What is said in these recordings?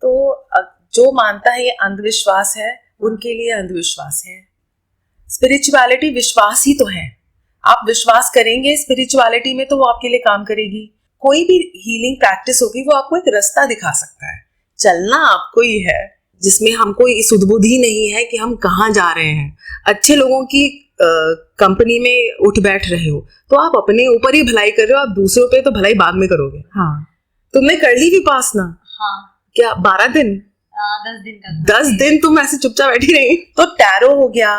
तो जो मानता है ये अंधविश्वास है, उनके लिए अंधविश्वास है। स्पिरिचुअलिटी विश्वास ही तो है। आप विश्वास करेंगे स्पिरिचुअलिटी में तो वो आपके लिए काम करेगी। कोई भी हीलिंग प्रैक्टिस होगी वो आपको एक रास्ता दिखा सकता है। चलना आपको ही है, जिसमें हमको ये सुध-बुध ही नहीं है कि हम कहाँ जा रहे हैं। अच्छे लोगों की कंपनी में उठ बैठ रहे हो तो आप अपने ऊपर ही भलाई कर रहे हो, आप दूसरों पे तो भलाई बाद में करोगे। हाँ, तुमने कर ली विपासना? हाँ, क्या 12 दिन? 10 दिन का। 10 दिन तुम ऐसे चुपचाप बैठी रही? तो टैरो हो गया,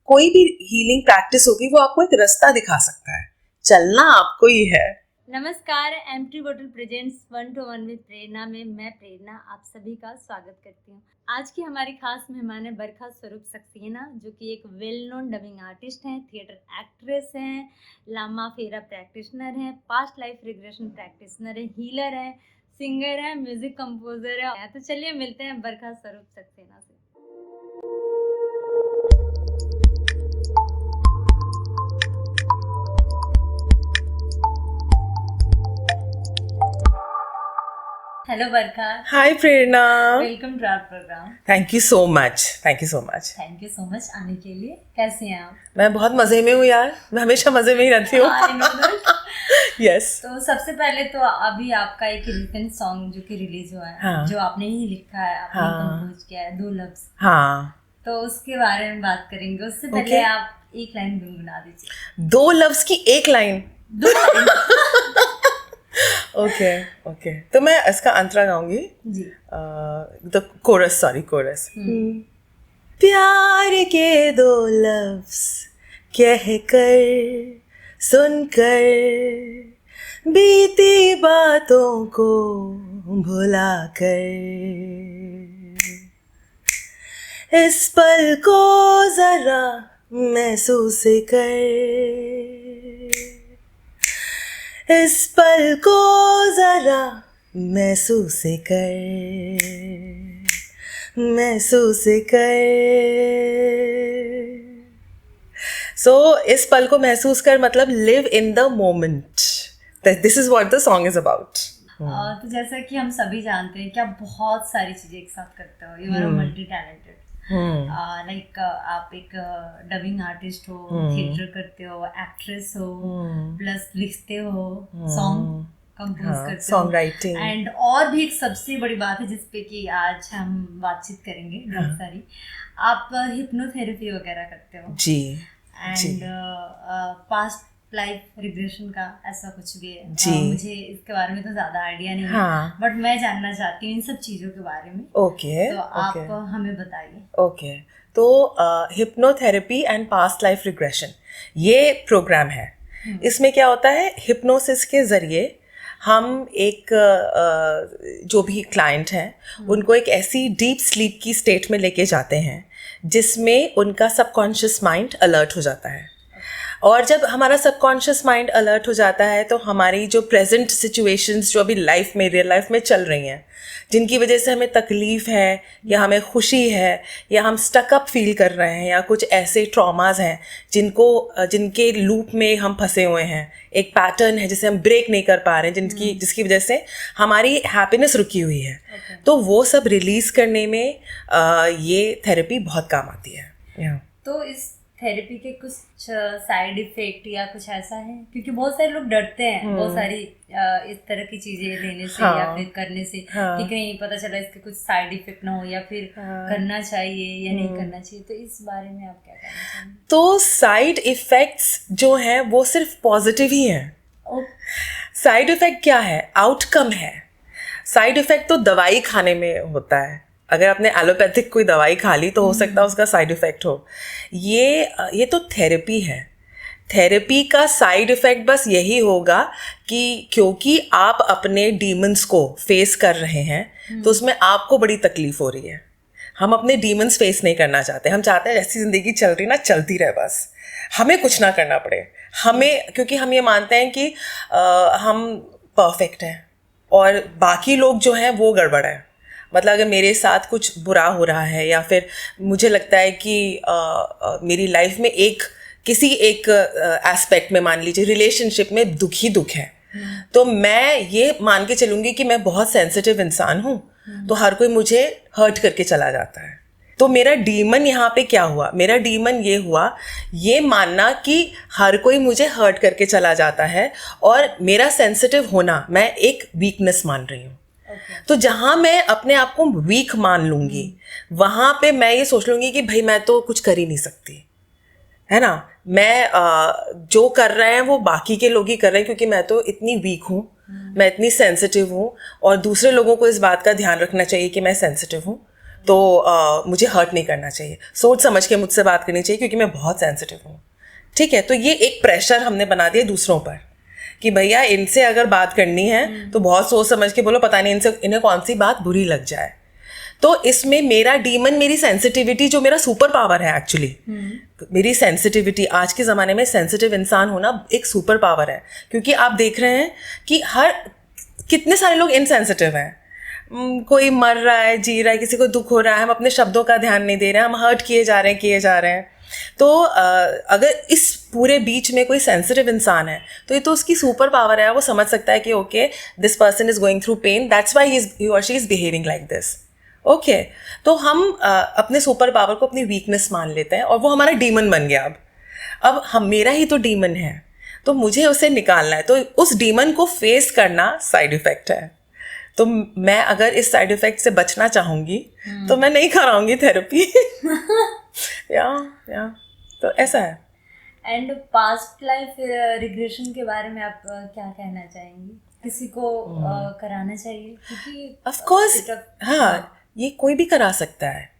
कोई भी हीलिंग प्रैक्टिस होगी वो आपको एक रास्ता दिखा सकता है। चलना आपको ही है। नमस्कार, empty bottle presents 1 to 1 with Prerna में मैं प्रेरणा आप सभी का स्वागत करती हूँ। आज की हमारी खास मेहमान है बरखा स्वरूप सक्सेना, जो कि एक वेल नोन डबिंग आर्टिस्ट हैं, थिएटर एक्ट्रेस हैं, लामा फेरा प्रैक्टिशनर हैं, पास्ट लाइफ रिग्रेशन प्रैक्टिशनर है, हीलर है, सिंगर है, म्यूजिक कंपोजर है। तो चलिए मिलते हैं बरखा स्वरूप सक्सेना से। Hello Barkha. Hi Prerna. Welcome to our programme. Thank you so much, thank you so much. Thank you so much आने के लिए। कैसे हैं आप? मैं बहुत मजे में हूँ यार, मैं हमेशा मजे में ही रहती हूँ। यस। तो सबसे पहले तो अभी आपका एक रिसेंट सॉन्ग जो कि रिलीज हुआ है, हाँ, जो आपने ही लिखा है, आपने कंपोज किया है, 2 लफ्ज। हाँ, तो उसके बारे में बात करेंगे। उससे पहले आप एक लाइन गुनगुना दीजिए। 2 लफ्ज की एक लाइन? 2 लाइन। ओके ओके, तो मैं इसका अंतरा गाऊंगी जी। The chorus, sorry chorus. प्यार के 2 लफ्ज कह कर, सुनकर, बीती बातों को भुला कर, इस पल को जरा महसूस कर, इस पल को जरा महसूस कर, महसूस कर। सो इस पल को महसूस कर मतलब live in the moment. This is what the song is about. तो जैसा कि हम सभी जानते हैं कि आप बहुत सारी चीजें एक साथ करते हो। You are multi talented. Like आप एक डबिंग आर्टिस्ट हो, थिएटर करते हो, एक्ट्रेस हो, प्लस लिखते हो, सॉन्ग कंपोज करते हो, सॉन्ग राइटिंग, एंड और भी एक सबसे बड़ी बात है जिसपे कि आज हम बातचीत करेंगे बहुत सारी, आप हिप्नोथेरेपी वगैरह करते हो। जी। एंड पास्ट लाइफ रिग्रेशन का ऐसा कुछ भी है। जी। मुझे इसके बारे में तो ज्यादा आइडिया नहीं हाँ, है, बट मैं जानना चाहती हूँ इन सब चीजों के बारे में। ओके, तो आप हमें बताइए। ओके, तो hypnotherapy and past life regression ये प्रोग्राम है। इसमें क्या होता है, हिप्नोसिस के जरिए हम एक जो भी क्लाइंट हैं उनको एक ऐसी डीप स्लीप की स्टेट में लेके जाते हैं जिसमें उनका सबकॉन्शियस माइंड अलर्ट हो जाता है। और जब हमारा सबकॉन्शियस माइंड अलर्ट हो जाता है तो हमारी जो प्रेजेंट सिचुएशंस जो अभी लाइफ में, रियल लाइफ में चल रही हैं, जिनकी वजह से हमें तकलीफ़ है या हमें खुशी है या हम स्टकअप फील कर रहे हैं या कुछ ऐसे ट्रॉमास हैं जिनके लूप में हम फंसे हुए हैं, एक पैटर्न है जिसे हम ब्रेक नहीं कर पा रहे हैं, जिसकी वजह से हमारी हैप्पीनेस रुकी हुई है। तो वो सब रिलीज़ करने में ये थेरेपी बहुत काम आती है। तो इस थेरेपी के कुछ साइड इफेक्ट या कुछ ऐसा है? क्योंकि बहुत सारे लोग डरते हैं बहुत सारी इस तरह की चीजें लेने से, या फिर करने से, कि कहीं पता चला इसके कुछ साइड इफेक्ट ना हो, या फिर करना चाहिए या नहीं करना चाहिए। तो इस बारे में आप क्या कहना चाहेंगे? तो साइड इफेक्ट्स जो हैं वो सिर्फ पॉजिटिव ही हैं। साइड इफेक्ट क्या है? आउटकम है। साइड इफेक्ट तो दवाई खाने में होता है। अगर आपने एलोपैथिक कोई दवाई खा ली तो हो सकता है उसका साइड इफ़ेक्ट हो। ये तो थेरेपी है। थेरेपी का साइड इफ़ेक्ट बस यही होगा कि क्योंकि आप अपने डीमंस को फेस कर रहे हैं तो उसमें आपको बड़ी तकलीफ हो रही है। हम अपने डीमंस फेस नहीं करना चाहते। हम चाहते हैं जैसी ज़िंदगी चल रही ना चलती रहे, बस हमें कुछ ना करना पड़े। क्योंकि हम ये मानते हैं कि हम परफेक्ट हैं और बाकी लोग जो हैं वो गड़बड़ है। मतलब अगर मेरे साथ कुछ बुरा हो रहा है या फिर मुझे लगता है कि मेरी लाइफ में किसी एक एस्पेक्ट में, मान लीजिए रिलेशनशिप में दुख है, तो मैं ये मान के चलूँगी कि मैं बहुत सेंसिटिव इंसान हूँ तो हर कोई मुझे हर्ट करके चला जाता है। तो मेरा डीमन यहाँ पे क्या हुआ, मेरा डीमन ये हुआ, ये मानना कि हर कोई मुझे हर्ट करके चला जाता है और मेरा सेंसिटिव होना मैं एक वीकनेस मान रही हूँ। तो जहाँ मैं अपने आप को वीक मान लूँगी वहाँ पे मैं ये सोच लूँगी कि भाई मैं तो कुछ कर ही नहीं सकती, है ना, मैं जो कर रहे हैं वो बाकी के लोग ही कर रहे हैं क्योंकि मैं तो इतनी वीक हूँ, मैं इतनी सेंसिटिव हूँ और दूसरे लोगों को इस बात का ध्यान रखना चाहिए कि मैं सेंसिटिव हूँ, तो मुझे हर्ट नहीं करना चाहिए, सोच समझ के मुझसे बात करनी चाहिए क्योंकि मैं बहुत सेंसिटिव हूँ। ठीक है, तो ये एक प्रेशर हमने बना दिया दूसरों पर कि भैया इनसे अगर बात करनी है तो बहुत सोच समझ के बोलो, पता नहीं इन्हें कौन सी बात बुरी लग जाए। तो इसमें मेरा डीमन, मेरी सेंसिटिविटी जो मेरा सुपर पावर है एक्चुअली, मेरी सेंसिटिविटी, आज के ज़माने में सेंसिटिव इंसान होना एक सुपर पावर है क्योंकि आप देख रहे हैं कि कितने सारे लोग इनसेंसिटिव हैं, कोई मर रहा है, जी रहा है, किसी को दुख हो रहा है, हम अपने शब्दों का ध्यान नहीं दे रहे हैं, हम हर्ट किए जा रहे हैं। तो अगर इस पूरे बीच में कोई सेंसिटिव इंसान है तो ये तो उसकी सुपर पावर है, वो समझ सकता है कि okay this person is going through pain, that's why he or she is behaving like this. Okay, तो हम अपने सुपर पावर को अपनी वीकनेस मान लेते हैं और वो हमारा डीमन बन गया। अब हम, मेरा ही तो डीमन है तो मुझे उसे निकालना है, तो उस डीमन को फेस करना साइड इफेक्ट है। तो मैं अगर इस साइड इफेक्ट से बचना चाहूँगी तो मैं नहीं कराऊंगी थेरेपी। या तो ऐसा है। एंड पास्ट लाइफ रिग्रेशन के बारे में आप क्या कहना चाहेंगी? किसी को कराना चाहिए? क्योंकि ऑफ कोर्स हाँ, ये कोई भी करा सकता है।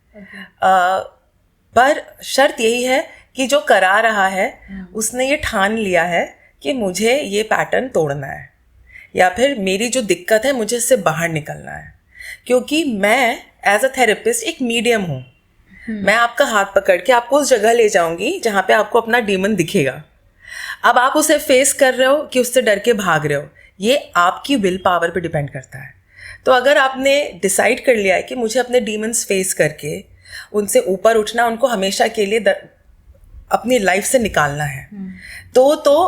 पर शर्त यही है कि जो करा रहा है उसने ये ठान लिया है कि मुझे ये पैटर्न तोड़ना है या फिर मेरी जो दिक्कत है मुझे इससे बाहर निकलना है, क्योंकि मैं एज अ थेरेपिस्ट एक मीडियम हूँ। मैं आपका हाथ पकड़ के आपको उस जगह ले जाऊंगी जहाँ पे आपको अपना डीमन दिखेगा। अब आप उसे फेस कर रहे हो कि उससे डर के भाग रहे हो, ये आपकी विल पावर पे डिपेंड करता है। तो अगर आपने डिसाइड कर लिया है कि मुझे अपने डीमंस फेस करके उनसे ऊपर उठना, उनको हमेशा के लिए अपनी लाइफ से निकालना है, तो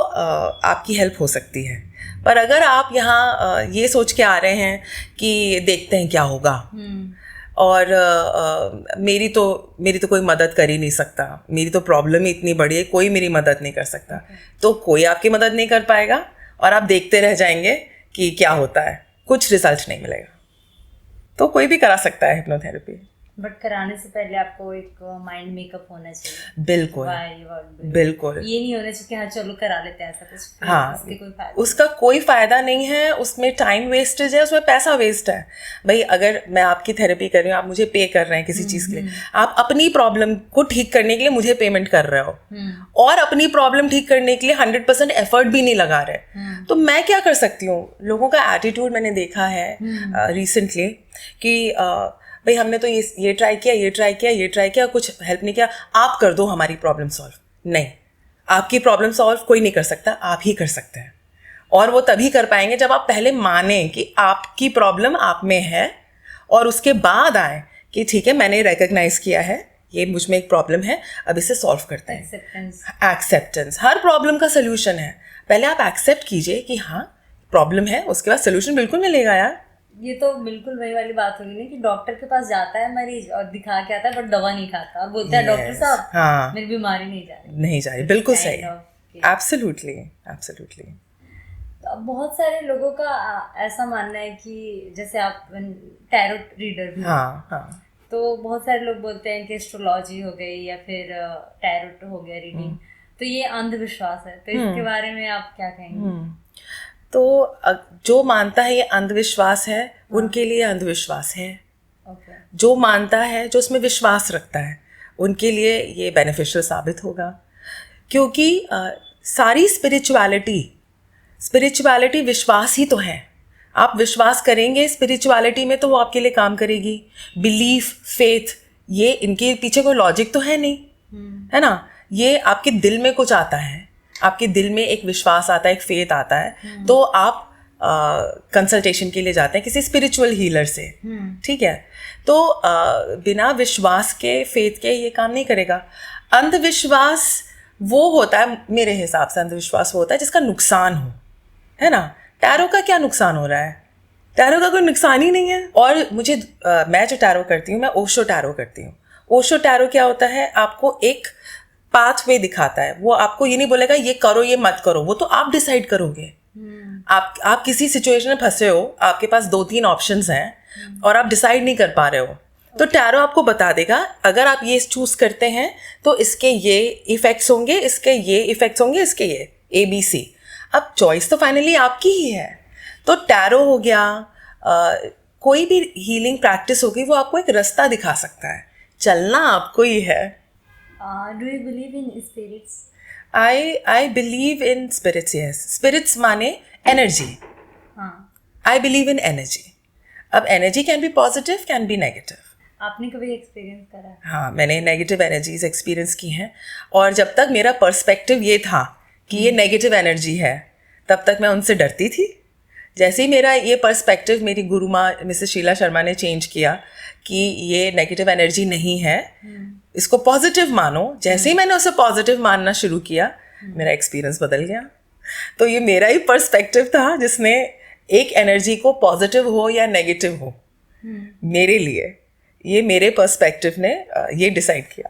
आपकी हेल्प हो सकती है। पर अगर आप यहाँ ये सोच के आ रहे हैं कि देखते हैं क्या होगा और मेरी तो कोई मदद कर ही नहीं सकता, मेरी तो प्रॉब्लम ही इतनी बड़ी है, कोई मेरी मदद नहीं कर सकता, तो कोई आपकी मदद नहीं कर पाएगा और आप देखते रह जाएंगे कि क्या होता है, कुछ रिजल्ट नहीं मिलेगा। तो कोई भी करा सकता है हिप्नोथेरेपी, बट कराने से पहले आपको एक माइंड मेकअप होना चाहिए। बिल्कुल बिल्कुल, ये नहीं होना चाहिए कि हाँ चलो करा लेते हैं ऐसा कुछ। हाँ, उसका कोई फायदा नहीं है, उसमें टाइम वेस्टेज है, उसमें पैसा वेस्ट है। भाई अगर मैं आपकी थेरेपी कर रही हूँ, आप मुझे पे कर रहे हैं किसी चीज़ के लिए, आप अपनी प्रॉब्लम को ठीक करने के लिए मुझे पेमेंट कर रहे हो और अपनी प्रॉब्लम ठीक करने के लिए 100% एफर्ट भी नहीं लगा रहे, तो मैं क्या कर सकती हूँ? लोगों का एटीट्यूड मैंने देखा है रिसेंटली कि भाई हमने तो ये ट्राई किया, कुछ हेल्प नहीं किया, आप कर दो हमारी प्रॉब्लम सॉल्व। नहीं, आपकी प्रॉब्लम सॉल्व कोई नहीं कर सकता, आप ही कर सकते हैं। और वो तभी कर पाएंगे जब आप पहले माने कि आपकी प्रॉब्लम आप में है और उसके बाद आए कि ठीक है मैंने रिकग्नाइज किया है ये मुझ में एक प्रॉब्लम है, अब इसे सॉल्व करते हैं। एक्सेप्टेंस हर प्रॉब्लम का सोल्यूशन है। पहले आप एक्सेप्ट कीजिए कि हाँ प्रॉब्लम है, उसके बाद सोल्यूशन बिल्कुल मिलेगा यार। ये तो बिल्कुल वही वाली बात होगी ना कि डॉक्टर के पास जाता है मरीज और दिखा के आता है बट दवा नहीं खाता और बोलता है डॉक्टर साहब हाँ, मेरी बीमारी नहीं जा रही। बिल्कुल सही, एब्सोल्युटली। तो अब बहुत सारे लोगों का ऐसा मानना है कि जैसे आप टैरो रीडर भी हाँ, तो बहुत सारे लोग बोलते हैं कि एस्ट्रोलॉजी हो गई या फिर टैरो हो गया रीडिंग, तो ये अंधविश्वास है, तो इसके बारे में आप क्या कहेंगे? तो जो मानता है ये अंधविश्वास है उनके लिए अंधविश्वास है। जो मानता है, जो उसमें विश्वास रखता है, उनके लिए ये बेनिफिशियल साबित होगा, क्योंकि सारी स्पिरिचुअलिटी विश्वास ही तो है। आप विश्वास करेंगे स्पिरिचुअलिटी में तो वो आपके लिए काम करेगी। बिलीफ, फेथ, ये इनके पीछे कोई लॉजिक तो है नहीं, है ना, ये आपके दिल में कुछ आता है, आपके दिल में एक विश्वास आता है, एक फेथ आता है, तो आप कंसल्टेशन के लिए जाते हैं किसी स्पिरिचुअल हीलर से, ठीक है। तो बिना विश्वास के, फेथ के ये काम नहीं करेगा। अंधविश्वास वो होता है, मेरे हिसाब से अंधविश्वास वो होता है जिसका नुकसान हो, है ना। टैरो का क्या नुकसान हो रहा है? टैरो का कोई नुकसान ही नहीं है। और मुझे मैं जो टैरो करती हूँ, मैं ओशो टैरो करती हूँ। ओशो टैरो क्या होता है, आपको एक पाथवे दिखाता है। वो आपको ये नहीं बोलेगा ये करो ये मत करो, वो तो आप डिसाइड करोगे। आप किसी सिचुएशन में फंसे हो, आपके पास 2-3 ऑप्शंस हैं और आप डिसाइड नहीं कर पा रहे हो, तो टैरो आपको बता देगा अगर आप ये चूज करते हैं तो इसके ये इफेक्ट्स होंगे, इसके ये इफेक्ट्स होंगे, इसके ये ABC। अब चॉइस तो फाइनली आपकी ही है। तो टैरो हो गया, कोई भी हीलिंग प्रैक्टिस होगी, वो आपको एक रास्ता दिखा सकता है, चलना आपको ही है। Do you believe in spirits? I believe in spirits, yes. Spirits माने एनर्जी। हाँ, I believe in energy. अब energy can be positive, can be negative. आपने कभी एक्सपीरियंस करा है? हाँ, मैंने नेगेटिव एनर्जीज एक्सपीरियंस की हैं, और जब तक मेरा पर्सपेक्टिव ये था कि ये नेगेटिव एनर्जी है, तब तक मैं उनसे डरती थी। जैसे ही मेरा ये पर्सपेक्टिव मेरी गुरु माँ मिसेस शीला शर्मा ने चेंज किया कि ये नेगेटिव एनर्जी नहीं है, इसको पॉजिटिव मानो, जैसे ही मैंने उसे पॉजिटिव मानना शुरू किया, मेरा एक्सपीरियंस बदल गया। तो ये मेरा ही पर्सपेक्टिव था जिसने एक एनर्जी को पॉजिटिव हो या नेगेटिव हो, मेरे लिए ये मेरे पर्सपेक्टिव ने ये डिसाइड किया।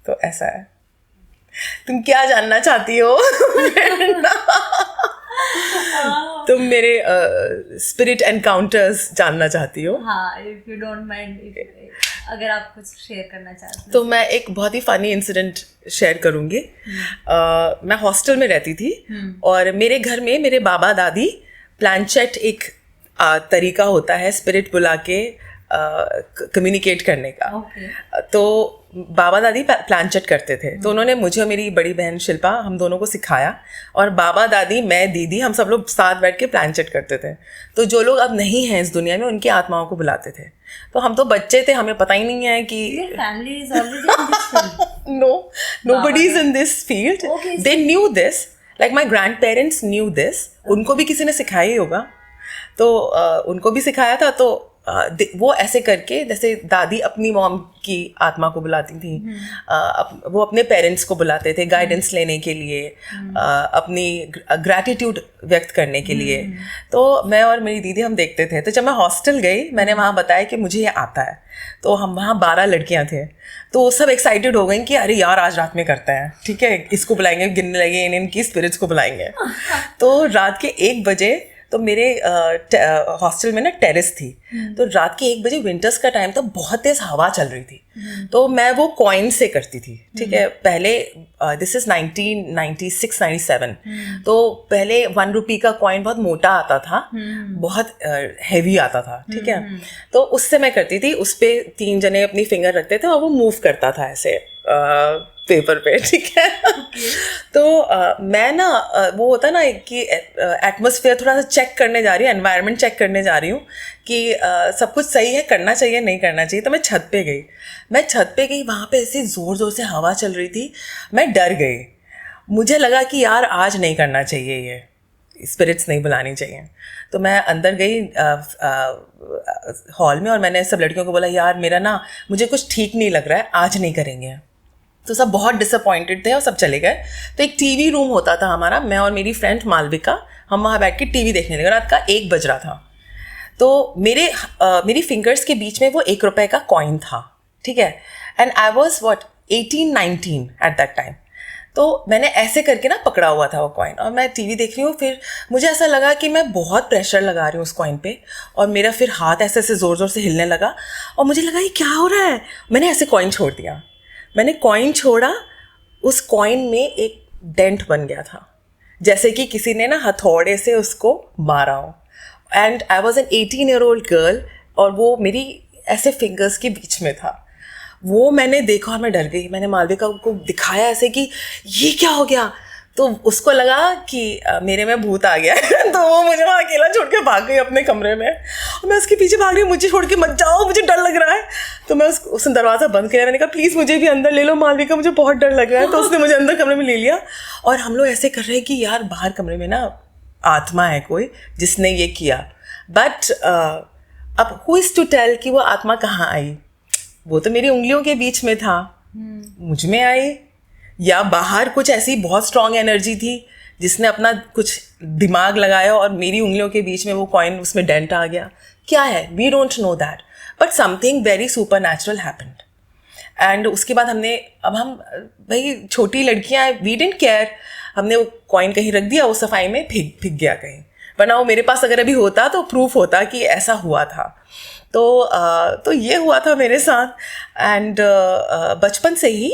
तो ऐसा है। तुम क्या जानना चाहती हो? तुम मेरे स्पिरिट एनकाउंटर्स जानना चाहती हो? हाँ, इफ यू डोंट माइंड, अगर आप कुछ शेयर करना चाहते हैं तो मैं एक बहुत ही फनी इंसिडेंट शेयर करूँगी। मैं हॉस्टल में रहती थी और मेरे घर में मेरे बाबा दादी प्लानचेट एक तरीका होता है स्पिरिट बुला के कम्युनिकेट करने का। तो बाबा दादी प्लानचेट करते थे, तो उन्होंने मुझे और मेरी बड़ी बहन शिल्पा, हम दोनों को सिखाया, और बाबा दादी, मैं, दीदी, हम सब लोग साथ बैठ के प्लानचेट करते थे। तो जो लोग अब नहीं हैं इस दुनिया में, उनकी आत्माओं को बुलाते थे। तो हम तो बच्चे थे, हमें पता ही नहीं है कि nobody is in this field. They knew this, like my grandparents knew this. उनको भी किसी ने सिखाया ही होगा, तो उनको भी सिखाया था। तो वो ऐसे करके, जैसे दादी अपनी मॉम की आत्मा को बुलाती थी, वो अपने पेरेंट्स को बुलाते थे गाइडेंस लेने के लिए, अपनी ग्रैटिट्यूड व्यक्त करने के लिए। तो मैं और मेरी दीदी हम देखते थे। तो जब मैं हॉस्टल गई, मैंने वहाँ बताया कि मुझे ये आता है। तो हम वहाँ 12 लड़कियाँ थे, तो सब एक्साइटेड हो गई कि अरे यार आज रात में करते हैं, ठीक है, इसको बुलाएंगे, गिनने लगे इनकी स्पिरिट्स को बुलाएंगे। तो रात के 1 बजे, तो मेरे हॉस्टल में ना टेरेस थी, तो रात के 1 बजे, विंटर्स का टाइम था, बहुत तेज हवा चल रही थी। तो मैं वो कॉइन से करती थी, ठीक है। पहले दिस इज 1996-97, तो पहले 1 रुपी का कॉइन बहुत मोटा आता था, बहुत हैवी आता था, ठीक है। तो उससे मैं करती थी, उस पर 3 जने अपनी फिंगर रखते थे और वो मूव करता था ऐसे पेपर पे, ठीक है। तो मैं ना, वो होता ना कि एटमॉस्फेयर थोड़ा सा चेक करने जा रही हूँ, एनवायरनमेंट चेक करने जा रही हूँ कि सब कुछ सही है, करना चाहिए नहीं करना चाहिए। तो मैं छत पे गई, वहाँ पे ऐसी ज़ोर ज़ोर से हवा चल रही थी, मैं डर गई। मुझे लगा कि यार आज नहीं करना चाहिए, ये स्पिरिट्स नहीं बुलानी चाहिए। तो मैं अंदर गई हॉल में, और मैंने सब लड़कियों को बोला यार मेरा ना, मुझे कुछ ठीक नहीं लग रहा है, आज नहीं करेंगे। तो सब बहुत डिसअपॉइंटेड थे और सब चले गए। तो एक टीवी रूम होता था हमारा, मैं और मेरी फ्रेंड मालविका, हम वहाँ बैठ के टीवी देखने लगे। रात का 1 बज रहा था। तो मेरी फिंगर्स के बीच में वो 1 रुपए का कॉइन था, ठीक है। And I was 18-19 at that time. तो मैंने ऐसे करके ना पकड़ा हुआ था वो कॉइन, और मैं टीवी देख रही हूँ। फिर मुझे ऐसा लगा कि मैं बहुत प्रेशर लगा रही हूँ उस कॉइन पे, और मेरा फिर हाथ ऐसे ऐसे ज़ोर ज़ोर से हिलने लगा, और मुझे लगा ये क्या हो रहा है। मैंने ऐसे कॉइन छोड़ दिया। मैंने कॉइन छोड़ा, उस कॉइन में एक डेंट बन गया था, जैसे कि किसी ने ना हथौड़े से उसको मारा हो। And I was an 18-year-old girl, और वो मेरी ऐसे फिंगर्स के बीच में था। वो मैंने देखा और मैं डर गई। मैंने मालविका को दिखाया ऐसे कि ये क्या हो गया। तो उसको लगा कि मेरे में भूत आ गया तो वो मुझे वहाँ अकेला छोड़ के भाग गई अपने कमरे में, और मैं उसके पीछे भाग रही हूँ, मुझे छोड़ के मत जाओ, मुझे डर लग रहा है। तो मैं उसने दरवाज़ा बंद किया। मैंने कहा प्लीज़ मुझे भी अंदर ले लो मालविका, मुझे बहुत डर लग रहा है। तो उसने मुझे अंदर कमरे में ले लिया, और हम लोग ऐसे कर रहे हैं कि यार बाहर कमरे में ना आत्मा है कोई जिसने ये किया। बट अब हु इज़ टू टेल कि वो आत्मा कहाँ आई। वो तो मेरी उंगलियों के बीच में था, मुझ में आई, या बाहर कुछ ऐसी बहुत स्ट्रॉन्ग एनर्जी थी जिसने अपना कुछ दिमाग लगाया और मेरी उंगलियों के बीच में वो कॉइन उसमें डेंट आ गया, क्या है, we don't know that, but something very supernatural happened. And उसके बाद हमने, अब हम भाई छोटी लड़कियां, वी डिडंट केयर, हमने वो कॉइन कहीं रख दिया, वो सफाई में फिक गया कहीं, वरना वो मेरे पास अगर अभी होता तो प्रूफ होता कि ऐसा हुआ था। तो ये हुआ था मेरे साथ। एंड बचपन से ही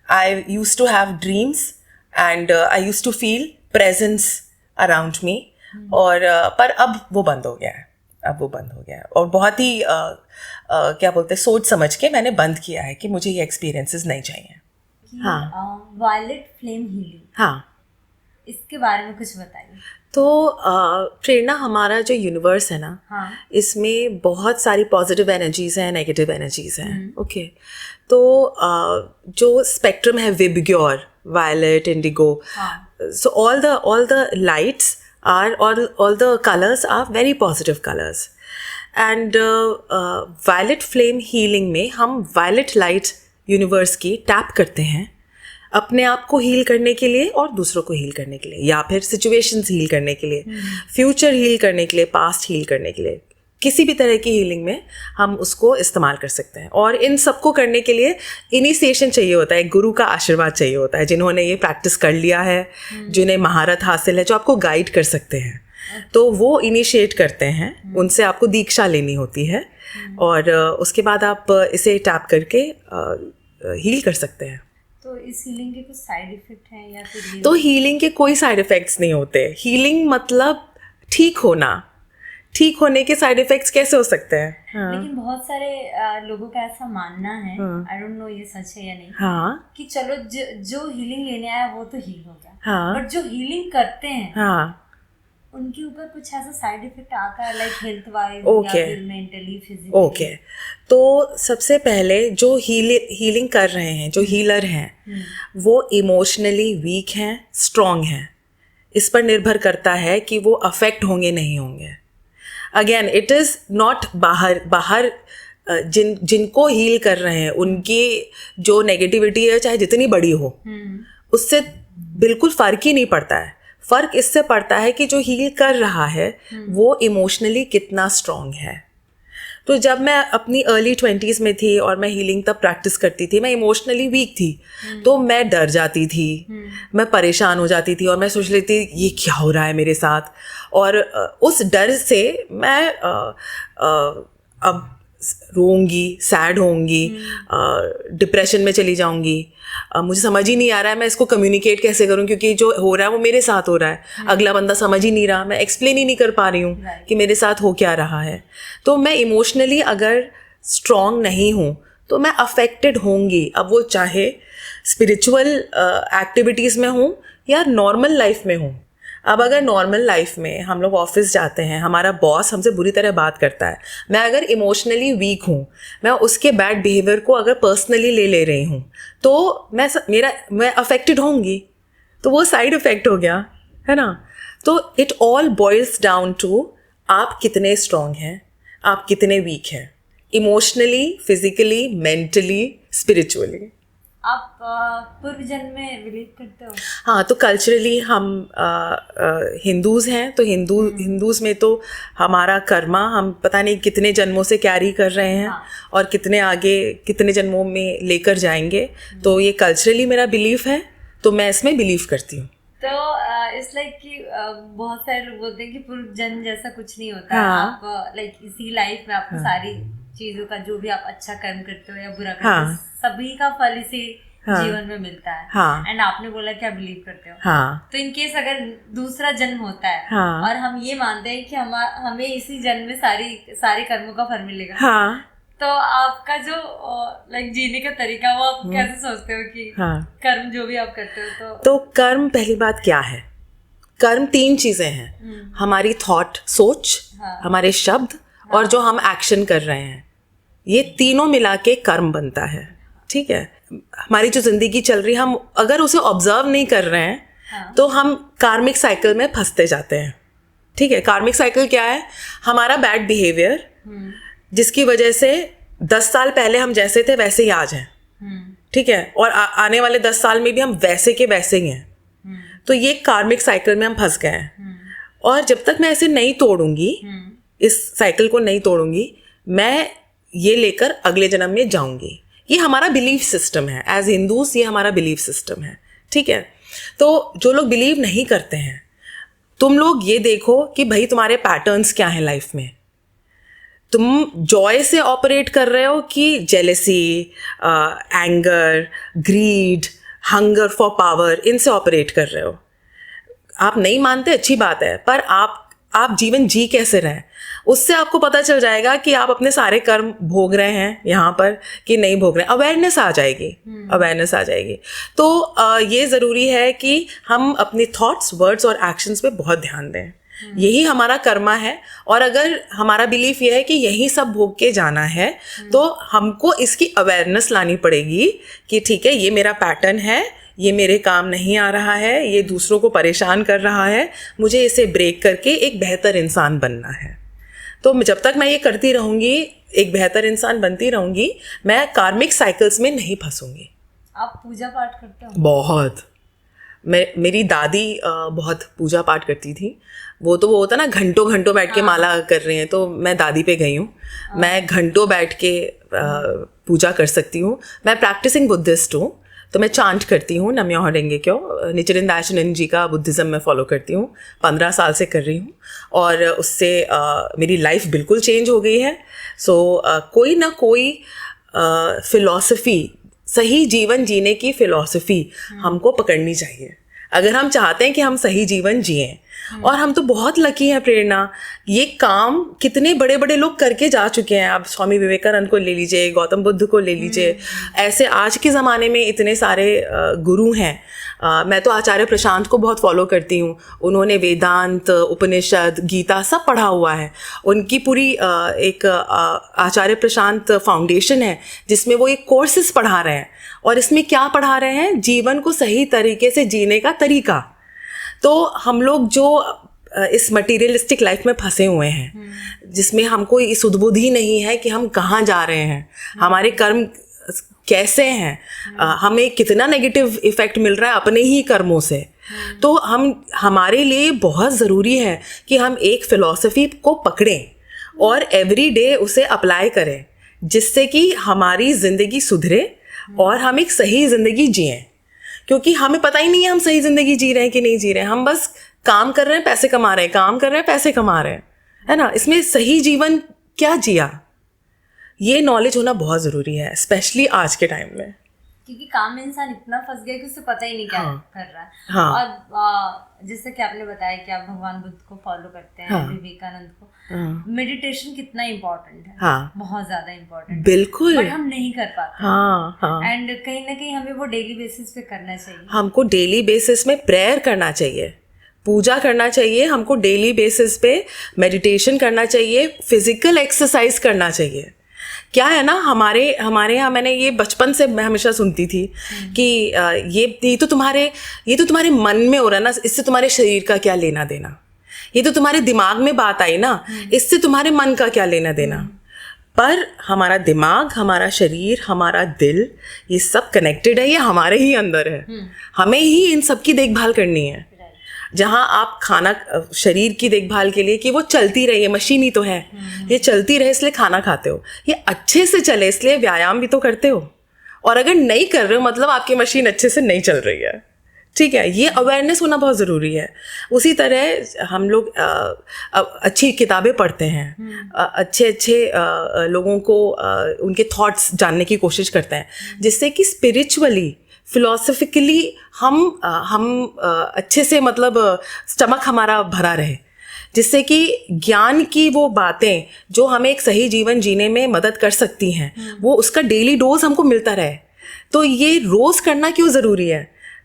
I use to have dreams and I use to feel presence around me, और पर अब वो बंद हो गया है, और बहुत ही क्या बोलते हैं, सोच समझ के मैंने बंद किया है कि मुझे ये एक्सपीरियंसेस नहीं चाहिए। हाँ, वायलेट फ्लेम हीलिंग, हाँ, इसके बारे में कुछ बताइए। तो प्रेरणा, हमारा जो यूनिवर्स है ना, हाँ, इसमें बहुत सारी पॉजिटिव एनर्जीज हैं, नेगेटिव एनर्जीज हैं। ओके, तो जो स्पेक्ट्रम है VIBGYOR, violet, indigo, so all the lights are all the colors are very positive colors, and violet flame healing में हम violet light universe की टैप करते हैं अपने आप को हील करने के लिए और दूसरों को हील करने के लिए, या फिर सिचुएशंस हील करने के लिए, फ्यूचर हील करने के लिए, पास्ट हील करने के लिए, किसी भी तरह की हीलिंग में हम उसको इस्तेमाल कर सकते हैं। और इन सबको करने के लिए इनिशिएशन चाहिए होता है, गुरु का आशीर्वाद चाहिए होता है, जिन्होंने ये प्रैक्टिस कर लिया है, जिन्हें महारत हासिल है, जो आपको गाइड कर सकते हैं, तो वो इनिशिएट करते हैं, उनसे आपको दीक्षा लेनी होती है, और उसके बाद आप इसे टैप करके हील कर सकते हैं। तो इस हीलिंग के कुछ साइड इफेक्ट हैं या फिर? तो हीलिंग के कोई साइड इफेक्ट्स नहीं होते। हीलिंग मतलब ठीक होना, ठीक होने के साइड इफेक्ट्स कैसे हो सकते हैं? हाँ। लेकिन बहुत सारे लोगों का ऐसा मानना है, आई डोंट नो ये सच है या नहीं, हाँ, कि चलो जो हीलिंग लेने आया वो तो हील हो गया, हाँ, बट जो हीलिंग करते हैं, हाँ, उनके ऊपर कुछ ऐसा साइड इफेक्ट आता है, लाइक हेल्थ वाइज या फिर मेंटली, फिजिकली? ओके, तो सबसे पहले जो हीलिंग कर रहे हैं, जो हीलर हैं, वो इमोशनली वीक हैं, स्ट्रॉन्ग हैं, इस पर निर्भर करता है कि वो अफेक्ट होंगे नहीं होंगे। अगेन, इट इज़ नॉट बाहर जिनको हील कर रहे हैं उनकी जो नेगेटिविटी है, चाहे जितनी बड़ी हो, उससे बिल्कुल फ़र्क ही नहीं पड़ता है। फ़र्क इससे पड़ता है कि जो हील कर रहा है वो इमोशनली कितना स्ट्रॉन्ग है। तो जब मैं अपनी अर्ली 20s में थी और मैं हीलिंग तब प्रैक्टिस करती थी, मैं इमोशनली वीक थी, तो मैं डर जाती थी, मैं परेशान हो जाती थी, और मैं सोच लेती ये क्या हो रहा है मेरे साथ, और उस डर से मैं अब रोऊंगी, सैड होंगी, डिप्रेशन में चली जाऊंगी, मुझे समझ ही नहीं आ रहा है मैं इसको कम्युनिकेट कैसे करूं, क्योंकि जो हो रहा है वो मेरे साथ हो रहा है, अगला बंदा समझ ही नहीं रहा, मैं एक्सप्लेन ही नहीं कर पा रही हूँ कि मेरे साथ हो क्या रहा है। तो मैं इमोशनली अगर स्ट्रॉन्ग नहीं हूँ तो मैं अफेक्टेड होंगी, अब वो चाहे स्पिरिचुअल एक्टिविटीज़ में हूँ या नॉर्मल लाइफ में हूँ। अब अगर नॉर्मल लाइफ में हम लोग ऑफिस जाते हैं, हमारा बॉस हमसे बुरी तरह बात करता है, मैं अगर इमोशनली वीक हूँ, मैं उसके बैड बिहेवियर को अगर पर्सनली ले रही हूँ, तो मैं अफेक्टेड होंगी, तो वो साइड इफेक्ट हो गया, है ना। तो it all boils down to आप कितने स्ट्रॉन्ग हैं, आप कितने वीक हैं, इमोशनली, फिजिकली, मेंटली, स्पिरिचुअली। आप पूर्व जन्म में बिलीव करते हो? हाँ, तो कल्चरली हम हिंदूज़ हैं, तो हिंदूज़ में तो हमारा कर्मा हम पता नहीं कितने जन्मों से कैरी कर रहे हैं, हाँ, और कितने आगे कितने जन्मों में लेकर जाएंगे, तो ये कल्चरली मेरा बिलीफ है, तो मैं इसमें बिलीव करती हूँ। तो इट्स लाइक कि बहुत सारे लोग बोलते हैं कि पूर्व जन्म जैसा कुछ नहीं होता, हाँ, आप लाइक इसी लाइफ में आपको सारी चीजों का, जो भी आप अच्छा कर्म करते हो या बुरा करते हो, सभी का फल इसी जीवन में मिलता है। एंड आपने बोला कि आप बिलीव करते हो, तो इन केस अगर दूसरा जन्म होता है और हम ये मानते हैं कि हमें इसी जन्म में सारे कर्मों का फल मिलेगा, तो आपका जो लाइक जीने का तरीका, वो आप कैसे सोचते हो कि कर्म जो भी आप करते हो? तो कर्म, पहली बात क्या है, कर्म 3 चीजें हैं, हमारी थॉट, सोच, हमारे शब्द, और जो हम एक्शन कर रहे हैं, ये तीनों मिला के कर्म बनता है। ठीक है, हमारी जो जिंदगी चल रही है, हम अगर उसे ऑब्जर्व नहीं कर रहे हैं तो हम कार्मिक साइकिल में फंसते जाते हैं। ठीक है, कार्मिक साइकिल क्या है, हमारा बैड बिहेवियर, जिसकी वजह से 10 साल पहले हम जैसे थे वैसे ही आज हैं। ठीक है, और आने वाले 10 साल में भी हम वैसे के वैसे ही हैं। तो ये कार्मिक साइकिल में हम फंस गए हैं। और जब तक मैं ऐसे नहीं तोड़ूंगी, इस साइकिल को नहीं तोड़ूंगी, मैं ये लेकर अगले जन्म में जाऊंगी। ये हमारा बिलीफ सिस्टम है, एज हिंदूज ये हमारा बिलीफ सिस्टम है, ठीक है। तो जो लोग बिलीव नहीं करते हैं, तुम लोग ये देखो कि भाई तुम्हारे पैटर्न्स क्या हैं लाइफ में। तुम जॉय से ऑपरेट कर रहे हो कि jealousy, anger, greed, hunger for power, इनसे ऑपरेट कर रहे हो। आप नहीं मानते, अच्छी बात है, पर आप जीवन जी कैसे रहें, उससे आपको पता चल जाएगा कि आप अपने सारे कर्म भोग रहे हैं यहाँ पर कि नहीं भोग रहे हैं। अवेयरनेस आ जाएगी, अवेयरनेस आ जाएगी। तो ये ज़रूरी है कि हम अपने थॉट्स, वर्ड्स और एक्शंस पे बहुत ध्यान दें। यही हमारा कर्मा है। और अगर हमारा बिलीफ ये है कि यही सब भोग के जाना है, तो हमको इसकी अवेयरनेस लानी पड़ेगी कि ठीक है, ये मेरा पैटर्न है, ये मेरे काम नहीं आ रहा है, ये दूसरों को परेशान कर रहा है, मुझे इसे ब्रेक करके एक बेहतर इंसान बनना है। तो जब तक मैं ये करती रहूँगी, एक बेहतर इंसान बनती रहूँगी, मैं कार्मिक साइकिल्स में नहीं फंसूंगी। आप पूजा पाठ करते हो? बहुत। मेरी दादी बहुत पूजा पाठ करती थी। वो होता ना, घंटों घंटों बैठ के माला कर रहे हैं, तो मैं दादी पे गई हूँ। मैं घंटों बैठ के पूजा कर सकती हूँ। मैं प्रैक्टिसिंग बुद्धिस्ट हूँ, तो मैं चांट करती हूँ नम्योह रेंगे क्यो। निचिरेन दायशनन जी का बुद्धिज़्म मैं फॉलो करती हूँ, 15 साल से कर रही हूँ, और उससे मेरी लाइफ बिल्कुल चेंज हो गई है। सो कोई ना कोई फ़िलॉसफ़ी, सही जीवन जीने की फ़िलॉसफ़ी हमको पकड़नी चाहिए अगर हम चाहते हैं कि हम सही जीवन जिएं। और हम तो बहुत लकी हैं प्रेरणा, ये काम कितने बड़े बड़े लोग करके जा चुके हैं। आप स्वामी विवेकानंद को ले लीजिए, गौतम बुद्ध को ले लीजिए, ऐसे आज के ज़माने में इतने सारे गुरु हैं। मैं तो आचार्य प्रशांत को बहुत फॉलो करती हूँ। उन्होंने वेदांत, उपनिषद, गीता सब पढ़ा हुआ है। उनकी पूरी एक आचार्य प्रशांत फाउंडेशन है, जिसमें वो एक कोर्सेज पढ़ा रहे हैं। और इसमें क्या पढ़ा रहे हैं? जीवन को सही तरीके से जीने का तरीका। तो हम लोग जो इस मटीरियलिस्टिक लाइफ में फंसे हुए हैं, जिसमें हमको ये सुध-बुध ही नहीं है कि हम कहाँ जा रहे हैं, हमारे कर्म कैसे हैं, हमें कितना नेगेटिव इफ़ेक्ट मिल रहा है अपने ही कर्मों से। तो हमारे लिए बहुत ज़रूरी है कि हम एक फ़िलॉसफ़ी को पकड़ें और एवरी डे उसे अप्लाई करें, जिससे कि हमारी ज़िंदगी सुधरे और हम एक सही ज़िंदगी जिएं। क्योंकि हमें पता ही नहीं है हम सही ज़िंदगी जी रहे हैं कि नहीं जी रहे हैं। हम बस काम कर रहे हैं, पैसे कमा रहे हैं, काम कर रहे हैं, पैसे कमा रहे हैं, है ना। इसमें सही जीवन क्या जिया, ये नॉलेज होना बहुत ज़रूरी है, स्पेशली आज के टाइम में। क्योंकि काम में इंसान इतना फंस गया कि उसे पता ही नहीं क्या कर रहा है। हाँ। और जैसे कि आपने बताया कि आप भगवान बुद्ध को फॉलो करते हैं, विवेकानंद को। मेडिटेशन कितना इम्पोर्टेंट है। हाँ, बहुत ज्यादा इम्पोर्टेंट, बिल्कुल। बट हम नहीं कर पाते। हाँ। एंड कहीं ना कहीं हमें वो डेली बेसिस पे करना चाहिए। हमको डेली बेसिस में प्रेयर करना चाहिए, पूजा करना चाहिए, हमको डेली बेसिस पे मेडिटेशन करना चाहिए, फिजिकल एक्सरसाइज करना चाहिए। क्या है ना, हमारे यहाँ मैंने ये बचपन से मैं हमेशा सुनती थी कि ये तो तुम्हारे मन में हो रहा है ना, इससे तुम्हारे शरीर का क्या लेना देना। ये तो तुम्हारे दिमाग में बात आई ना, इससे तुम्हारे मन का क्या लेना देना। पर हमारा दिमाग, हमारा शरीर, हमारा दिल, ये सब कनेक्टेड है, ये हमारे ही अंदर है। हमें ही इन सब की देखभाल करनी है। जहाँ आप खाना, शरीर की देखभाल के लिए कि वो चलती रहे, ये मशीन ही तो है, ये चलती रहे इसलिए खाना खाते हो, ये अच्छे से चले इसलिए व्यायाम भी तो करते हो। और अगर नहीं कर रहे हो मतलब आपकी मशीन अच्छे से नहीं चल रही है, ठीक है। ये अवेयरनेस होना बहुत ज़रूरी है। उसी तरह हम लोग अच्छी किताबें पढ़ते हैं, अच्छे लोगों को उनके थॉट्स जानने की कोशिश करते हैं, जिससे कि स्पिरिचुअली, फिलोसफिकली हम अच्छे से, मतलब स्टमक हमारा भरा रहे, जिससे कि ज्ञान की वो बातें जो हमें एक सही जीवन जीने में मदद कर सकती हैं, वो उसका डेली डोज हमको मिलता रहे। तो ये रोज़ करना क्यों ज़रूरी है?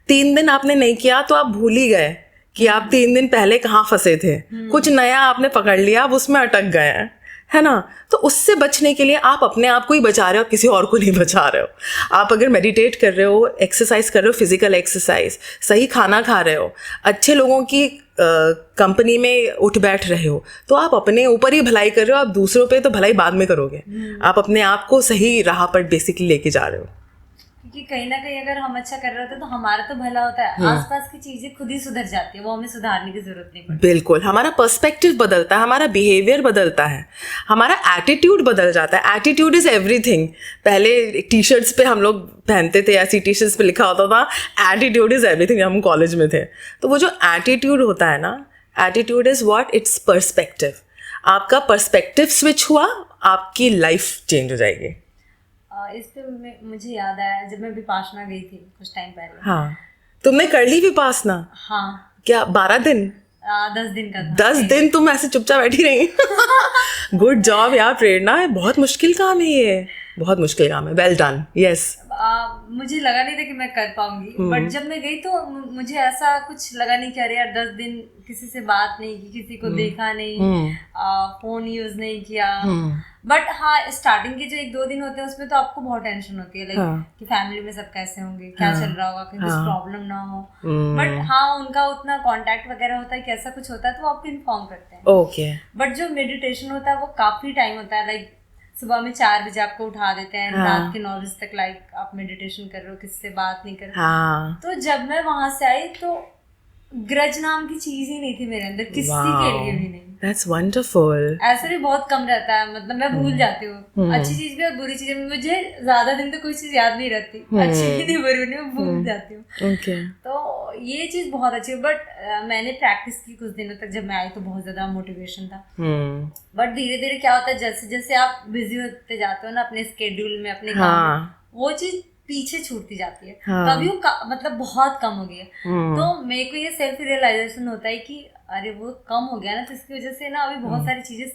3 दिन आपने नहीं किया तो आप भूल ही गए कि आप 3 दिन पहले कहाँ फंसे थे। कुछ नया आपने पकड़ लिया, आप उसमें अटक गए हैं, है ना। तो उससे बचने के लिए आप अपने आप को ही बचा रहे हो, किसी और को नहीं बचा रहे हो। आप अगर मेडिटेट कर रहे हो, एक्सरसाइज कर रहे हो, फिजिकल एक्सरसाइज, सही खाना खा रहे हो, अच्छे लोगों की कंपनी में उठ बैठ रहे हो, तो आप अपने ऊपर ही भलाई कर रहे हो। आप दूसरों पे तो भलाई बाद में करोगे, आप अपने आप को सही राह पर बेसिकली लेके जा रहे हो। क्योंकि कहीं ना कहीं अगर हम अच्छा कर रहे होते हैं तो हमारा तो भला होता है, आसपास की चीजें खुद ही सुधर जाती है, वो हमें सुधारने की जरूरत नहीं पड़ती। बिल्कुल, हमारा पर्सपेक्टिव बदलता है, हमारा बिहेवियर बदलता है, हमारा एटीट्यूड बदल जाता है। Attitude is everything. पहले टी शर्ट्स पे हम लोग पहनते थे, ऐसी टी शर्ट्स पे लिखा होता था एटीट्यूड इज एवरीथिंग, हम कॉलेज में थे। तो वो जो एटीट्यूड होता है ना, attitude is what, it's perspective. आपका पर्सपेक्टिव स्विच हुआ, आपकी लाइफ चेंज हो जाएगी। इस पे मुझे याद आया, जब मैं विपाशना गई थी कुछ टाइम पहले। हाँ, तुमने कर ली विपासना? हाँ। क्या 12 दिन? 10 दिन का था। 10 दिन तुम ऐसे चुपचाप बैठी रही? गुड जॉब यार प्रेरणा, है बहुत मुश्किल काम है ये, बहुत मुश्किल काम है। Well done. यस। मुझे लगा नहीं था कि मैं कर पाऊंगी, बट जब मैं गई तो मुझे ऐसा कुछ लगा नहीं कि अरे यार 10 दिन किसी से बात नहीं की, किसी को देखा नहीं, फोन यूज नहीं किया। बट हाँ, स्टार्टिंग के जो 1-2 दिन होते हैं उसमें तो आपको बहुत टेंशन होती है, लाइक कि फैमिली में सब कैसे होंगे, क्या चल रहा होगा, कहीं कुछ प्रॉब्लम ना हो। बट हाँ, उनका उतना कांटेक्ट वगैरह होता है कि ऐसा कुछ होता है तो वो आपको इन्फॉर्म करते हैं। ओके। बट जो मेडिटेशन होता है वो काफी टाइम होता है, लाइक सुबह में 4 बजे आपको उठा देते हैं, रात के 9 बजे तक लाइक आप मेडिटेशन कर रहे हो, किससे बात नहीं कर रहे। तो जब मैं वहां से आई तो ग्रज नाम की चीज ही नहीं थी मेरे अंदर, किसी के लिए भी नहीं। That's wonderful. ऐसा भी बहुत कम रहता है, मतलब मैं भूल जाती हूँ अच्छी चीज भी और बुरी चीज भी। मुझे ज्यादा दिन तो कोई चीज याद नहीं रहती, अच्छी भी नहीं बुरी नहीं, मैं भूल जाती हूँ। तो ये चीज बहुत अच्छी है। बट मैंने प्रैक्टिस की कुछ दिनों तक, जब मैं आई तो बहुत ज्यादा मोटिवेशन था। बट धीरे धीरे क्या होता है, जैसे जैसे आप बिजी होते जाते हो ना अपने स्केड्यूल में, अपने काम में, वो चीज पीछे छूटती जाती है। तभी वो मतलब बहुत कम हो गई है। तो मेरे को ये सेल्फ रियलाइजेशन होता है कि अरे वो कम हो गया ना, तो इसकी वजह से ना अभी बहुत सारी चीजें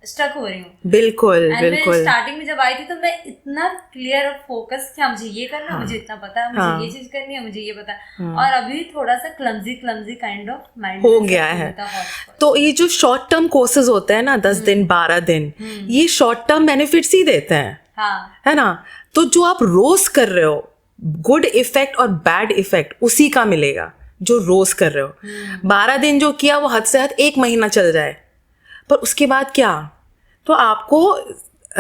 स्टक हो रही हूँ। बिल्कुल बिल्कुल। मैं स्टार्टिंग में जब आई थी तो मैं इतना क्लियर और फोकस कि मुझे ये करना है, मुझे इतना पता है, मुझे ये चीज करनी है, मुझे ये पता है। और अभी थोड़ा सा क्लमजी काइंड ऑफ माइंड हो गया है। तो ये जो शॉर्ट टर्म कोर्सेज होते हैं ना, 10 दिन 12 दिन, ये शॉर्ट टर्म बेनिफिट्स ही देते हैं, है ना। तो जो आप रोज कर रहे हो, गुड इफेक्ट और बैड इफेक्ट उसी का मिलेगा जो रोज कर रहे हो। 12 दिन जो किया वो हद से हद 1 महीना चल जाए, पर उसके बाद क्या? तो आपको,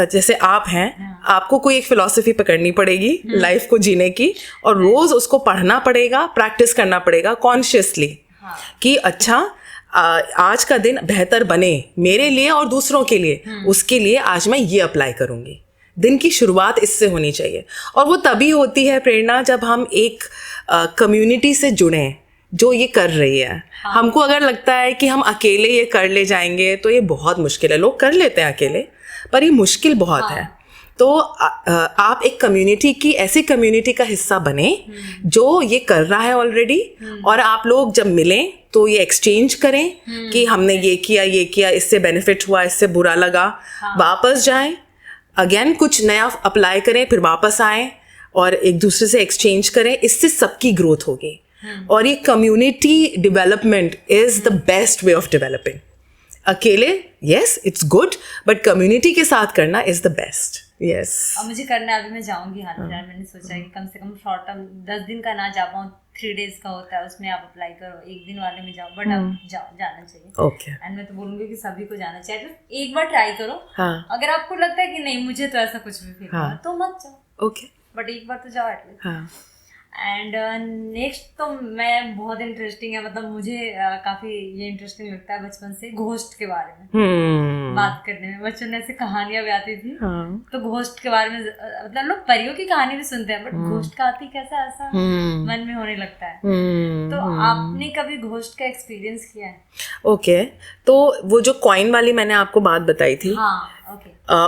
जैसे आप हैं, आपको कोई एक फिलॉसफी पकड़नी पड़ेगी लाइफ को जीने की, और रोज उसको पढ़ना पड़ेगा, प्रैक्टिस करना पड़ेगा कॉन्शियसली, कि अच्छा आज का दिन बेहतर बने मेरे लिए और दूसरों के लिए, उसके लिए आज मैं ये अप्लाई करूंगी। दिन की शुरुआत इससे होनी चाहिए। और वो तभी होती है प्रेरणा जब हम एक कम्युनिटी से जुड़ें जो ये कर रही है। हमको अगर लगता है कि हम अकेले ये कर ले जाएंगे तो ये बहुत मुश्किल है। लोग कर लेते हैं अकेले, पर ये मुश्किल बहुत है। तो आप एक कम्युनिटी की, ऐसी कम्युनिटी का हिस्सा बने जो ये कर रहा है ऑलरेडी, और आप लोग जब मिलें तो ये एक्सचेंज करें कि हमने ये किया, इससे बेनिफिट हुआ, इससे बुरा लगा, वापस जाएं, अगेन कुछ नया अप्लाई करें, फिर वापस आएं और एक दूसरे से एक्सचेंज करें। इससे सबकी ग्रोथ होगी। और ये community development is the best way of developing. अकेले yes it's good, but community के साथ करना इज द बेस्ट। यस, अब मुझे करना है, अभी मैं जाऊंगी हाल फिलहाल। मैंने सोचा है कि कम से कम शॉर्ट टर्म 10 दिन का ना जा पाऊँ, 3 days का होता है, उसमें आप अप्लाई करो, 1 दिन वाले में जाओ, बट अब जाना चाहिए। ओके। एंड मैं तो बोलूंगी कि सभी को जाना चाहिए। तो एक बार ट्राई करो। अगर आपको लगता है कि नहीं मुझे तो ऐसा कुछ भी फील हुआ तो मत जाओ, ओके, बट एक बार तो जाओ एटलीस्ट। एंड नेक्स्ट तो मैं बहुत इंटरेस्टिंग है, मतलब मुझे काफी ये इंटरेस्टिंग लगता है बचपन से, घोस्ट के बारे में बात करने में। बचपन में ऐसे कहानियां भी आती थी, तो घोस्ट के बारे में, मतलब लोग परियों की कहानी भी सुनते हैं, बट घोस्ट का आती कैसा, ऐसा मन में होने लगता है। तो आपने कभी घोस्ट का एक्सपीरियंस किया है? ओके, तो वो जो कॉइन वाली मैंने आपको बात बताई थी,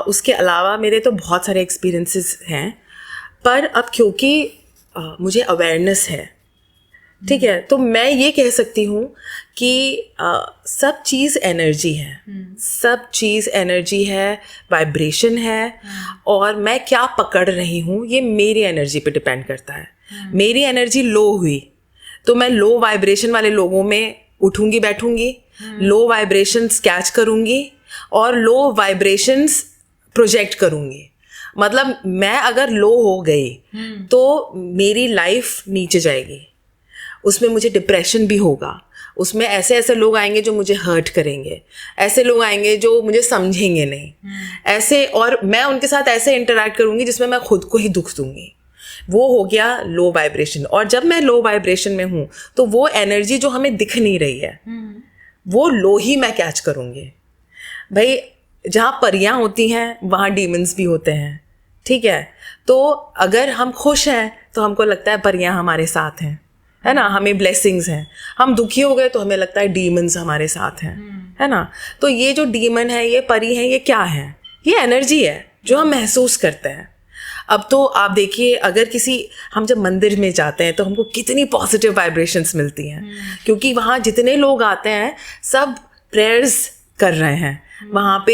उसके अलावा मेरे तो बहुत सारे एक्सपीरियंसेस हैं, पर अब क्योंकि मुझे अवेयरनेस है, ठीक है, तो मैं ये कह सकती हूँ कि सब चीज़ एनर्जी है, सब चीज़ एनर्जी है, वाइब्रेशन है, और मैं क्या पकड़ रही हूँ ये मेरी एनर्जी पे डिपेंड करता है। मेरी एनर्जी लो हुई तो मैं लो वाइब्रेशन वाले लोगों में उठूँगी, बैठूँगी, लो वाइब्रेशंस कैच करूँगी और लो वाइब्रेशंस प्रोजेक्ट करूँगी। मतलब मैं अगर लो हो गई तो मेरी लाइफ नीचे जाएगी, उसमें मुझे डिप्रेशन भी होगा, उसमें ऐसे ऐसे लोग आएंगे जो मुझे हर्ट करेंगे, ऐसे लोग आएंगे जो मुझे समझेंगे नहीं, ऐसे, और मैं उनके साथ ऐसे इंटरैक्ट करूँगी जिसमें मैं खुद को ही दुख दूँगी। वो हो गया लो वाइब्रेशन। और जब मैं लो वाइब्रेशन में हूँ तो वो एनर्जी जो हमें दिख नहीं रही है वो लो ही मैं कैच करूँगी। भाई जहाँ परियां होती हैं वहाँ डीमंस भी होते हैं, ठीक है। तो अगर हम खुश हैं तो हमको लगता है परियां हमारे साथ हैं, है ना, हमें ब्लेसिंग्स हैं। हम दुखी हो गए तो हमें लगता है डीमंस हमारे साथ हैं, है ना। तो ये जो डीमन है, ये परी है, ये क्या है? ये एनर्जी है जो हम महसूस करते हैं। अब तो आप देखिए, अगर हम जब मंदिर में जाते हैं तो हमको कितनी पॉजिटिव वाइब्रेशंस मिलती हैं, क्योंकि वहाँ जितने लोग आते हैं सब प्रेयर्स कर रहे हैं। वहाँ पे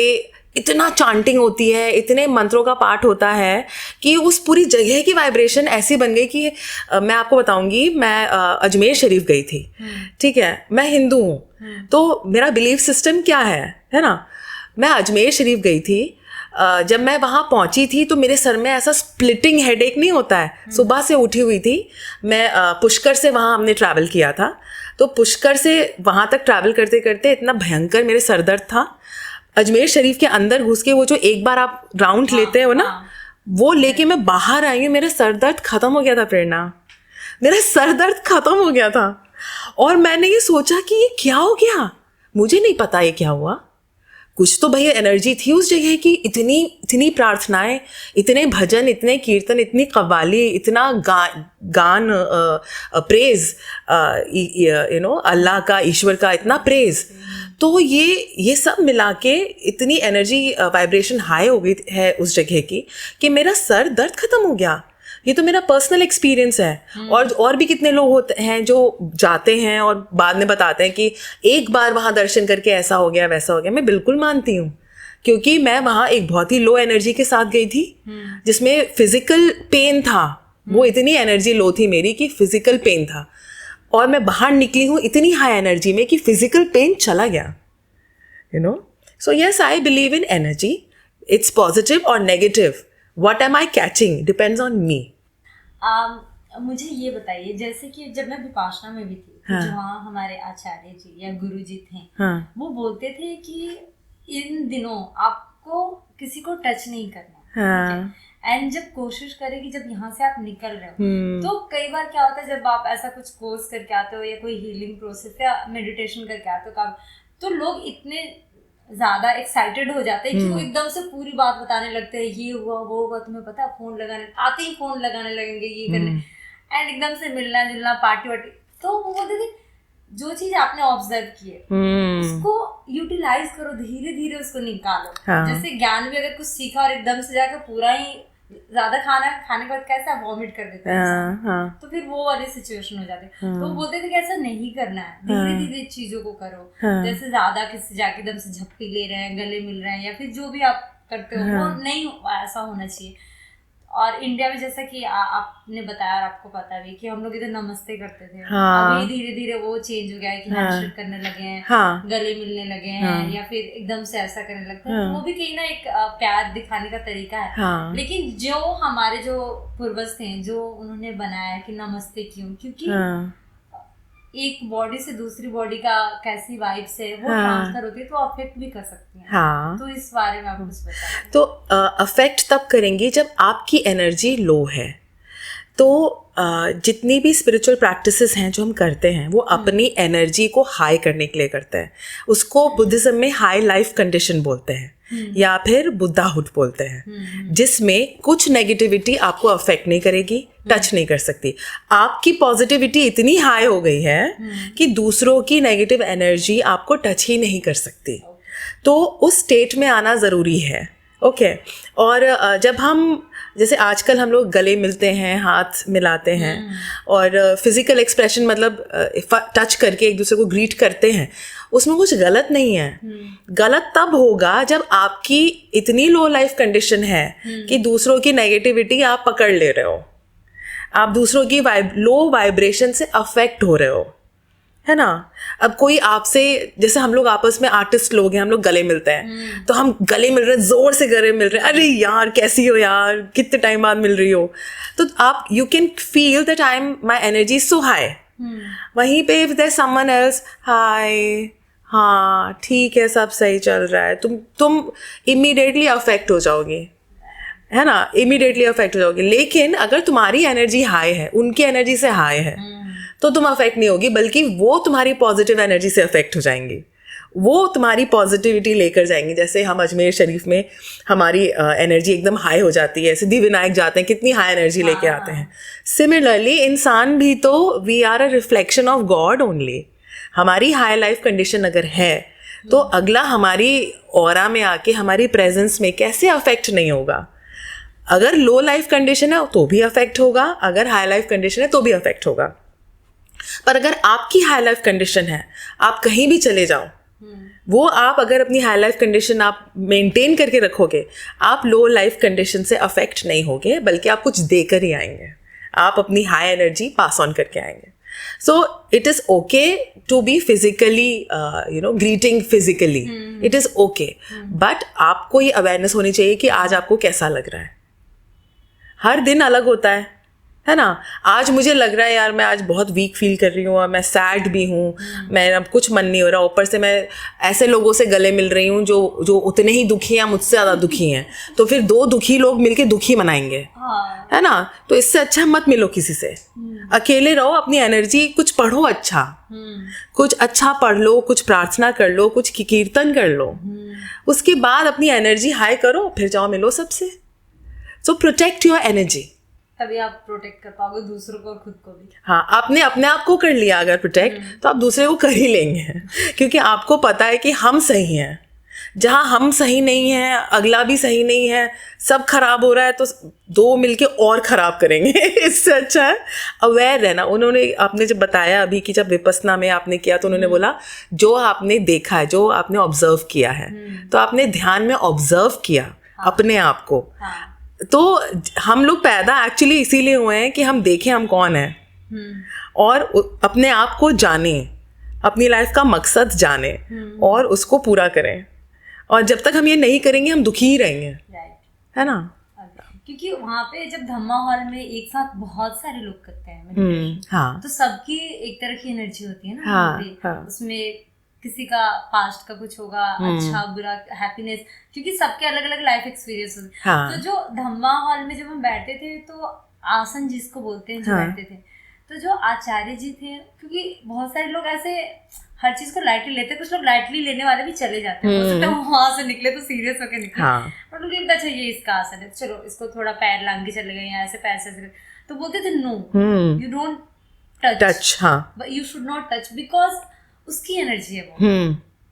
इतना चांटिंग होती है, इतने मंत्रों का पाठ होता है कि उस पूरी जगह की वाइब्रेशन ऐसी बन गई कि मैं आपको बताऊंगी, मैं अजमेर शरीफ गई थी, ठीक है। मैं हिंदू हूँ तो मेरा बिलीफ सिस्टम क्या है ना। मैं अजमेर शरीफ गई थी, जब मैं वहाँ पहुँची थी तो मेरे सर में ऐसा स्प्लिटिंग हेडेक नहीं होता है। सुबह से उठी हुई थी मैं, पुष्कर से वहाँ हमने ट्रैवल किया था, तो पुष्कर से वहाँ तक ट्रैवल करते करते इतना भयंकर मेरे सर दर्द था। अजमेर शरीफ के अंदर घुस के वो जो एक बार आप राउंड लेते हो ना, वो लेके मैं बाहर आई हूँ, मेरा सर दर्द खत्म हो गया था प्रेरणा, मेरा सर दर्द खत्म हो गया था। और मैंने ये सोचा कि ये क्या हो गया, मुझे नहीं पता ये क्या हुआ। कुछ तो भैया एनर्जी थी उस जगह की, इतनी प्रार्थनाएं, इतने भजन, इतने कीर्तन, इतनी कव्वाली, इतना गान प्रेज, अल्लाह का, ईश्वर का इतना प्रेज। तो ये सब मिला के इतनी एनर्जी वाइब्रेशन हाई हो गई है उस जगह की कि मेरा सर दर्द खत्म हो गया। ये तो मेरा पर्सनल एक्सपीरियंस है। और भी कितने लोग होते हैं जो जाते हैं और बाद में बताते हैं कि एक बार वहाँ दर्शन करके ऐसा हो गया वैसा हो गया। मैं बिल्कुल मानती हूँ, क्योंकि मैं वहाँ एक बहुत ही लो एनर्जी के साथ गई थी जिसमें फिजिकल पेन था। वो इतनी एनर्जी लो थी मेरी कि फिजिकल पेन था, और मैं बाहर निकली हूँ इतनी हाई एनर्जी में कि फिजिकल पेन चला गया, you know. So yes, I believe in energy, it's positive और नेगेटिव। What am I catching depends on me. मुझे ये बताइए, जैसे कि जब मैं विपाशना में भी थी, हाँ, जहाँ हमारे आचार्य जी या गुरु जी थे, हाँ, वो बोलते थे कि इन दिनों आपको किसी को टच नहीं करना, हाँ, एंड जब कोशिश करें कि जब यहाँ से आप निकल रहे हो, तो कई बार क्या होता है जब आप ऐसा कुछ कोर्स करके आते हो या कोई हीलिंग प्रोसेस या मेडिटेशन करके आते हो, तो लोग इतने ज्यादा एक्साइटेड हो जाते हैं कि वो एकदम से पूरी बात बताने लगते हैं, ये हुआ वो हुआ, तुम्हें पता है, फोन लगाने आते ही फोन लगाने लगेंगे, ये करने, एंड एकदम से मिलना जुलना, पार्टी वार्टी। तो वो बोलते थे जो चीज आपने ऑब्जर्व की है उसको यूटिलाइज करो, धीरे धीरे उसको निकालो। जैसे ज्ञान भी अगर कुछ सीखा और एकदम से जाकर पूरा ही ज्यादा खाने के बाद कैसा वॉमिट कर देते हैं, तो फिर वो वाली सिचुएशन हो जाती है। तो वो बोलते थे कि ऐसा नहीं करना है, धीरे धीरे चीजों को करो। जैसे ज्यादा किसी जाके एकदम से झपकी ले रहे हैं, गले मिल रहे हैं, या फिर जो भी आप करते हो वो नहीं ऐसा होना चाहिए। और इंडिया में जैसा कि आपने बताया और आपको पता भी कि हम लोग इधर नमस्ते करते थे, अभी धीरे धीरे वो चेंज हो गया है कि हैंडशेक करने लगे हैं, गले मिलने लगे हैं, या फिर एकदम से ऐसा करने लगते हैं। तो वो भी कहीं ना एक प्यार दिखाने का तरीका है। लेकिन जो हमारे जो पूर्वज थे, जो उन्होंने बनाया कि नमस्ते क्यों, क्योंकि एक बॉडी से दूसरी बॉडी का कैसी वाइब्स है वो ट्रांसफर होती है, तो अफेक्ट भी कर सकती है। तो इस बारे में आप कुछ बताइए। तो अफेक्ट तब करेंगी जब आपकी एनर्जी लो है। तो जितनी भी स्पिरिचुअल प्रैक्टिसेस हैं जो हम करते हैं वो अपनी एनर्जी को हाई करने के लिए करते हैं। उसको बुद्धिज्म में हाई लाइफ कंडीशन बोलते हैं या फिर बुद्धाहुड बोलते हैं, जिसमें कुछ नेगेटिविटी आपको अफेक्ट नहीं करेगी, टच नहीं कर सकती। आपकी पॉजिटिविटी इतनी हाई हो गई है कि दूसरों की नेगेटिव एनर्जी आपको टच ही नहीं कर सकती। तो उस स्टेट में आना ज़रूरी है। ओके। और जब हम जैसे आजकल हम लोग गले मिलते हैं, हाथ मिलाते हैं, और फिजिकल एक्सप्रेशन मतलब टच करके एक दूसरे को ग्रीट करते हैं, उसमें कुछ गलत नहीं है। गलत तब होगा जब आपकी इतनी लो लाइफ कंडीशन है कि दूसरों की नेगेटिविटी आप पकड़ ले रहे हो, आप दूसरों की लो वाइब्रेशन से अफेक्ट हो रहे हो, है ना। अब कोई आपसे, जैसे हम लोग आपस में आर्टिस्ट लोग हैं, हम लोग गले मिलते हैं, तो हम गले मिल रहे हैं, जोर से गले मिल रहे हैं, अरे यार कैसी हो यार, कितने टाइम बाद मिल रही हो, तो आप you can feel that I am my energy is so high. वहीं पे इफ देयर समवन एल्स, हाय, हाँ ठीक है, सब सही चल रहा है, तुम इमीडिएटली अफेक्ट हो जाओगे। है ना, इमीडिएटली अफेक्ट हो जाओगे। लेकिन अगर तुम्हारी एनर्जी हाई है, उनकी एनर्जी से हाई है, तो तुम अफेक्ट नहीं होगी, बल्कि वो तुम्हारी पॉजिटिव एनर्जी से अफेक्ट हो जाएंगी, वो तुम्हारी पॉजिटिविटी लेकर जाएंगी। जैसे हम अजमेर शरीफ में हमारी एनर्जी एकदम हाई हो जाती है, सिद्धि विनायक जाते हैं, कितनी हाई एनर्जी लेके आते हैं। सिमिलरली इंसान भी तो we are a reflection of God only. हमारी हाई लाइफ कंडीशन अगर है तो अगला हमारी ऑरा में आके हमारी प्रेजेंस में कैसे अफेक्ट नहीं होगा। अगर लो लाइफ कंडीशन है तो भी अफेक्ट होगा, अगर हाई लाइफ कंडीशन है तो भी अफेक्ट होगा। पर अगर आपकी हाई लाइफ कंडीशन है, आप कहीं भी चले जाओ, वो आप अगर अपनी हाई लाइफ कंडीशन आप मेंटेन करके रखोगे, आप लो लाइफ कंडीशन से अफेक्ट नहीं होगे, बल्कि आप कुछ देकर ही आएंगे, आप अपनी हाई एनर्जी पास ऑन करके आएंगे। So it is okay to be physically, greeting physically. It is okay. But आपको ये awareness होनी चाहिए कि आज आपको कैसा लग रहा है। हर दिन अलग होता है ना। आज मुझे लग रहा है यार मैं आज बहुत वीक फील कर रही हूँ और मैं सैड भी हूँ, मेरा कुछ मन नहीं हो रहा, ऊपर से मैं ऐसे लोगों से गले मिल रही हूँ जो उतने ही दुखी हैं, मुझसे ज़्यादा दुखी हैं, तो फिर दो दुखी लोग मिलके दुखी मनाएंगे, है ना। तो इससे अच्छा मत मिलो किसी से, अकेले रहो, अपनी एनर्जी कुछ पढ़ो, कुछ अच्छा पढ़ लो, कुछ प्रार्थना कर लो, कुछ कीर्तन कर लो, उसके बाद अपनी एनर्जी हाई करो, फिर जाओ मिलो सबसे। सो प्रोटेक्ट योर एनर्जी, तभी आप प्रोटेक्ट कर पाओगे दूसरों को और खुद को भी। हाँ, आपने अपने आप को कर लिया अगर प्रोटेक्ट, तो आप दूसरे को कर ही लेंगे, क्योंकि आपको पता है कि हम सही हैं। जहाँ हम सही नहीं हैं, अगला भी सही नहीं है, सब खराब हो रहा है, तो दो मिलके और खराब करेंगे। इससे अच्छा है अवेयर रहना। उन्होंने, आपने जब बताया अभी कि जब विपस्सना में आपने किया, तो उन्होंने बोला जो आपने देखा है, जो आपने ऑब्जर्व किया है, तो आपने ध्यान में ऑब्जर्व किया अपने आप को। तो हम लोग पैदा एक्चुअली इसीलिए हुए हैं कि हम देखें हम कौन हैं, और अपने आप को जाने, अपनी लाइफ का मकसद जाने और उसको पूरा करें। और जब तक हम ये नहीं करेंगे हम दुखी ही रहेंगे, है ना। क्योंकि वहाँ पे जब धम्मा हॉल में एक साथ बहुत सारे लोग करते हैं हाँ, तो सबकी एक तरह की एनर्जी होती है ना। हाँ, उसमें किसी का पास्ट का कुछ होगा, अच्छा बुरा, हैप्पीनेस, क्योंकि सबके अलग अलग लाइफ एक्सपीरियंस होते हैं। हाँ, तो जो धम्मा हॉल में जब हम बैठते थे, तो आसन जिसको बोलते हैं, जो बैठते थे, तो जो आचार्य जी थे, क्योंकि बहुत सारे लोग ऐसे हर चीज को लाइटली लेते हैं, कुछ लोग लाइटली लेने वाले भी चले जाते हैं, हो सकता है वहां से निकले तो सीरियस होकर निकले। और उनको लगता अच्छा ये इसका आसन है, चलो इसको थोड़ा पैर लांग के चले गए, या ऐसे पैर से, तो बोलते थे no, you don't touch, you should not touch, because उसकी एनर्जी है वो।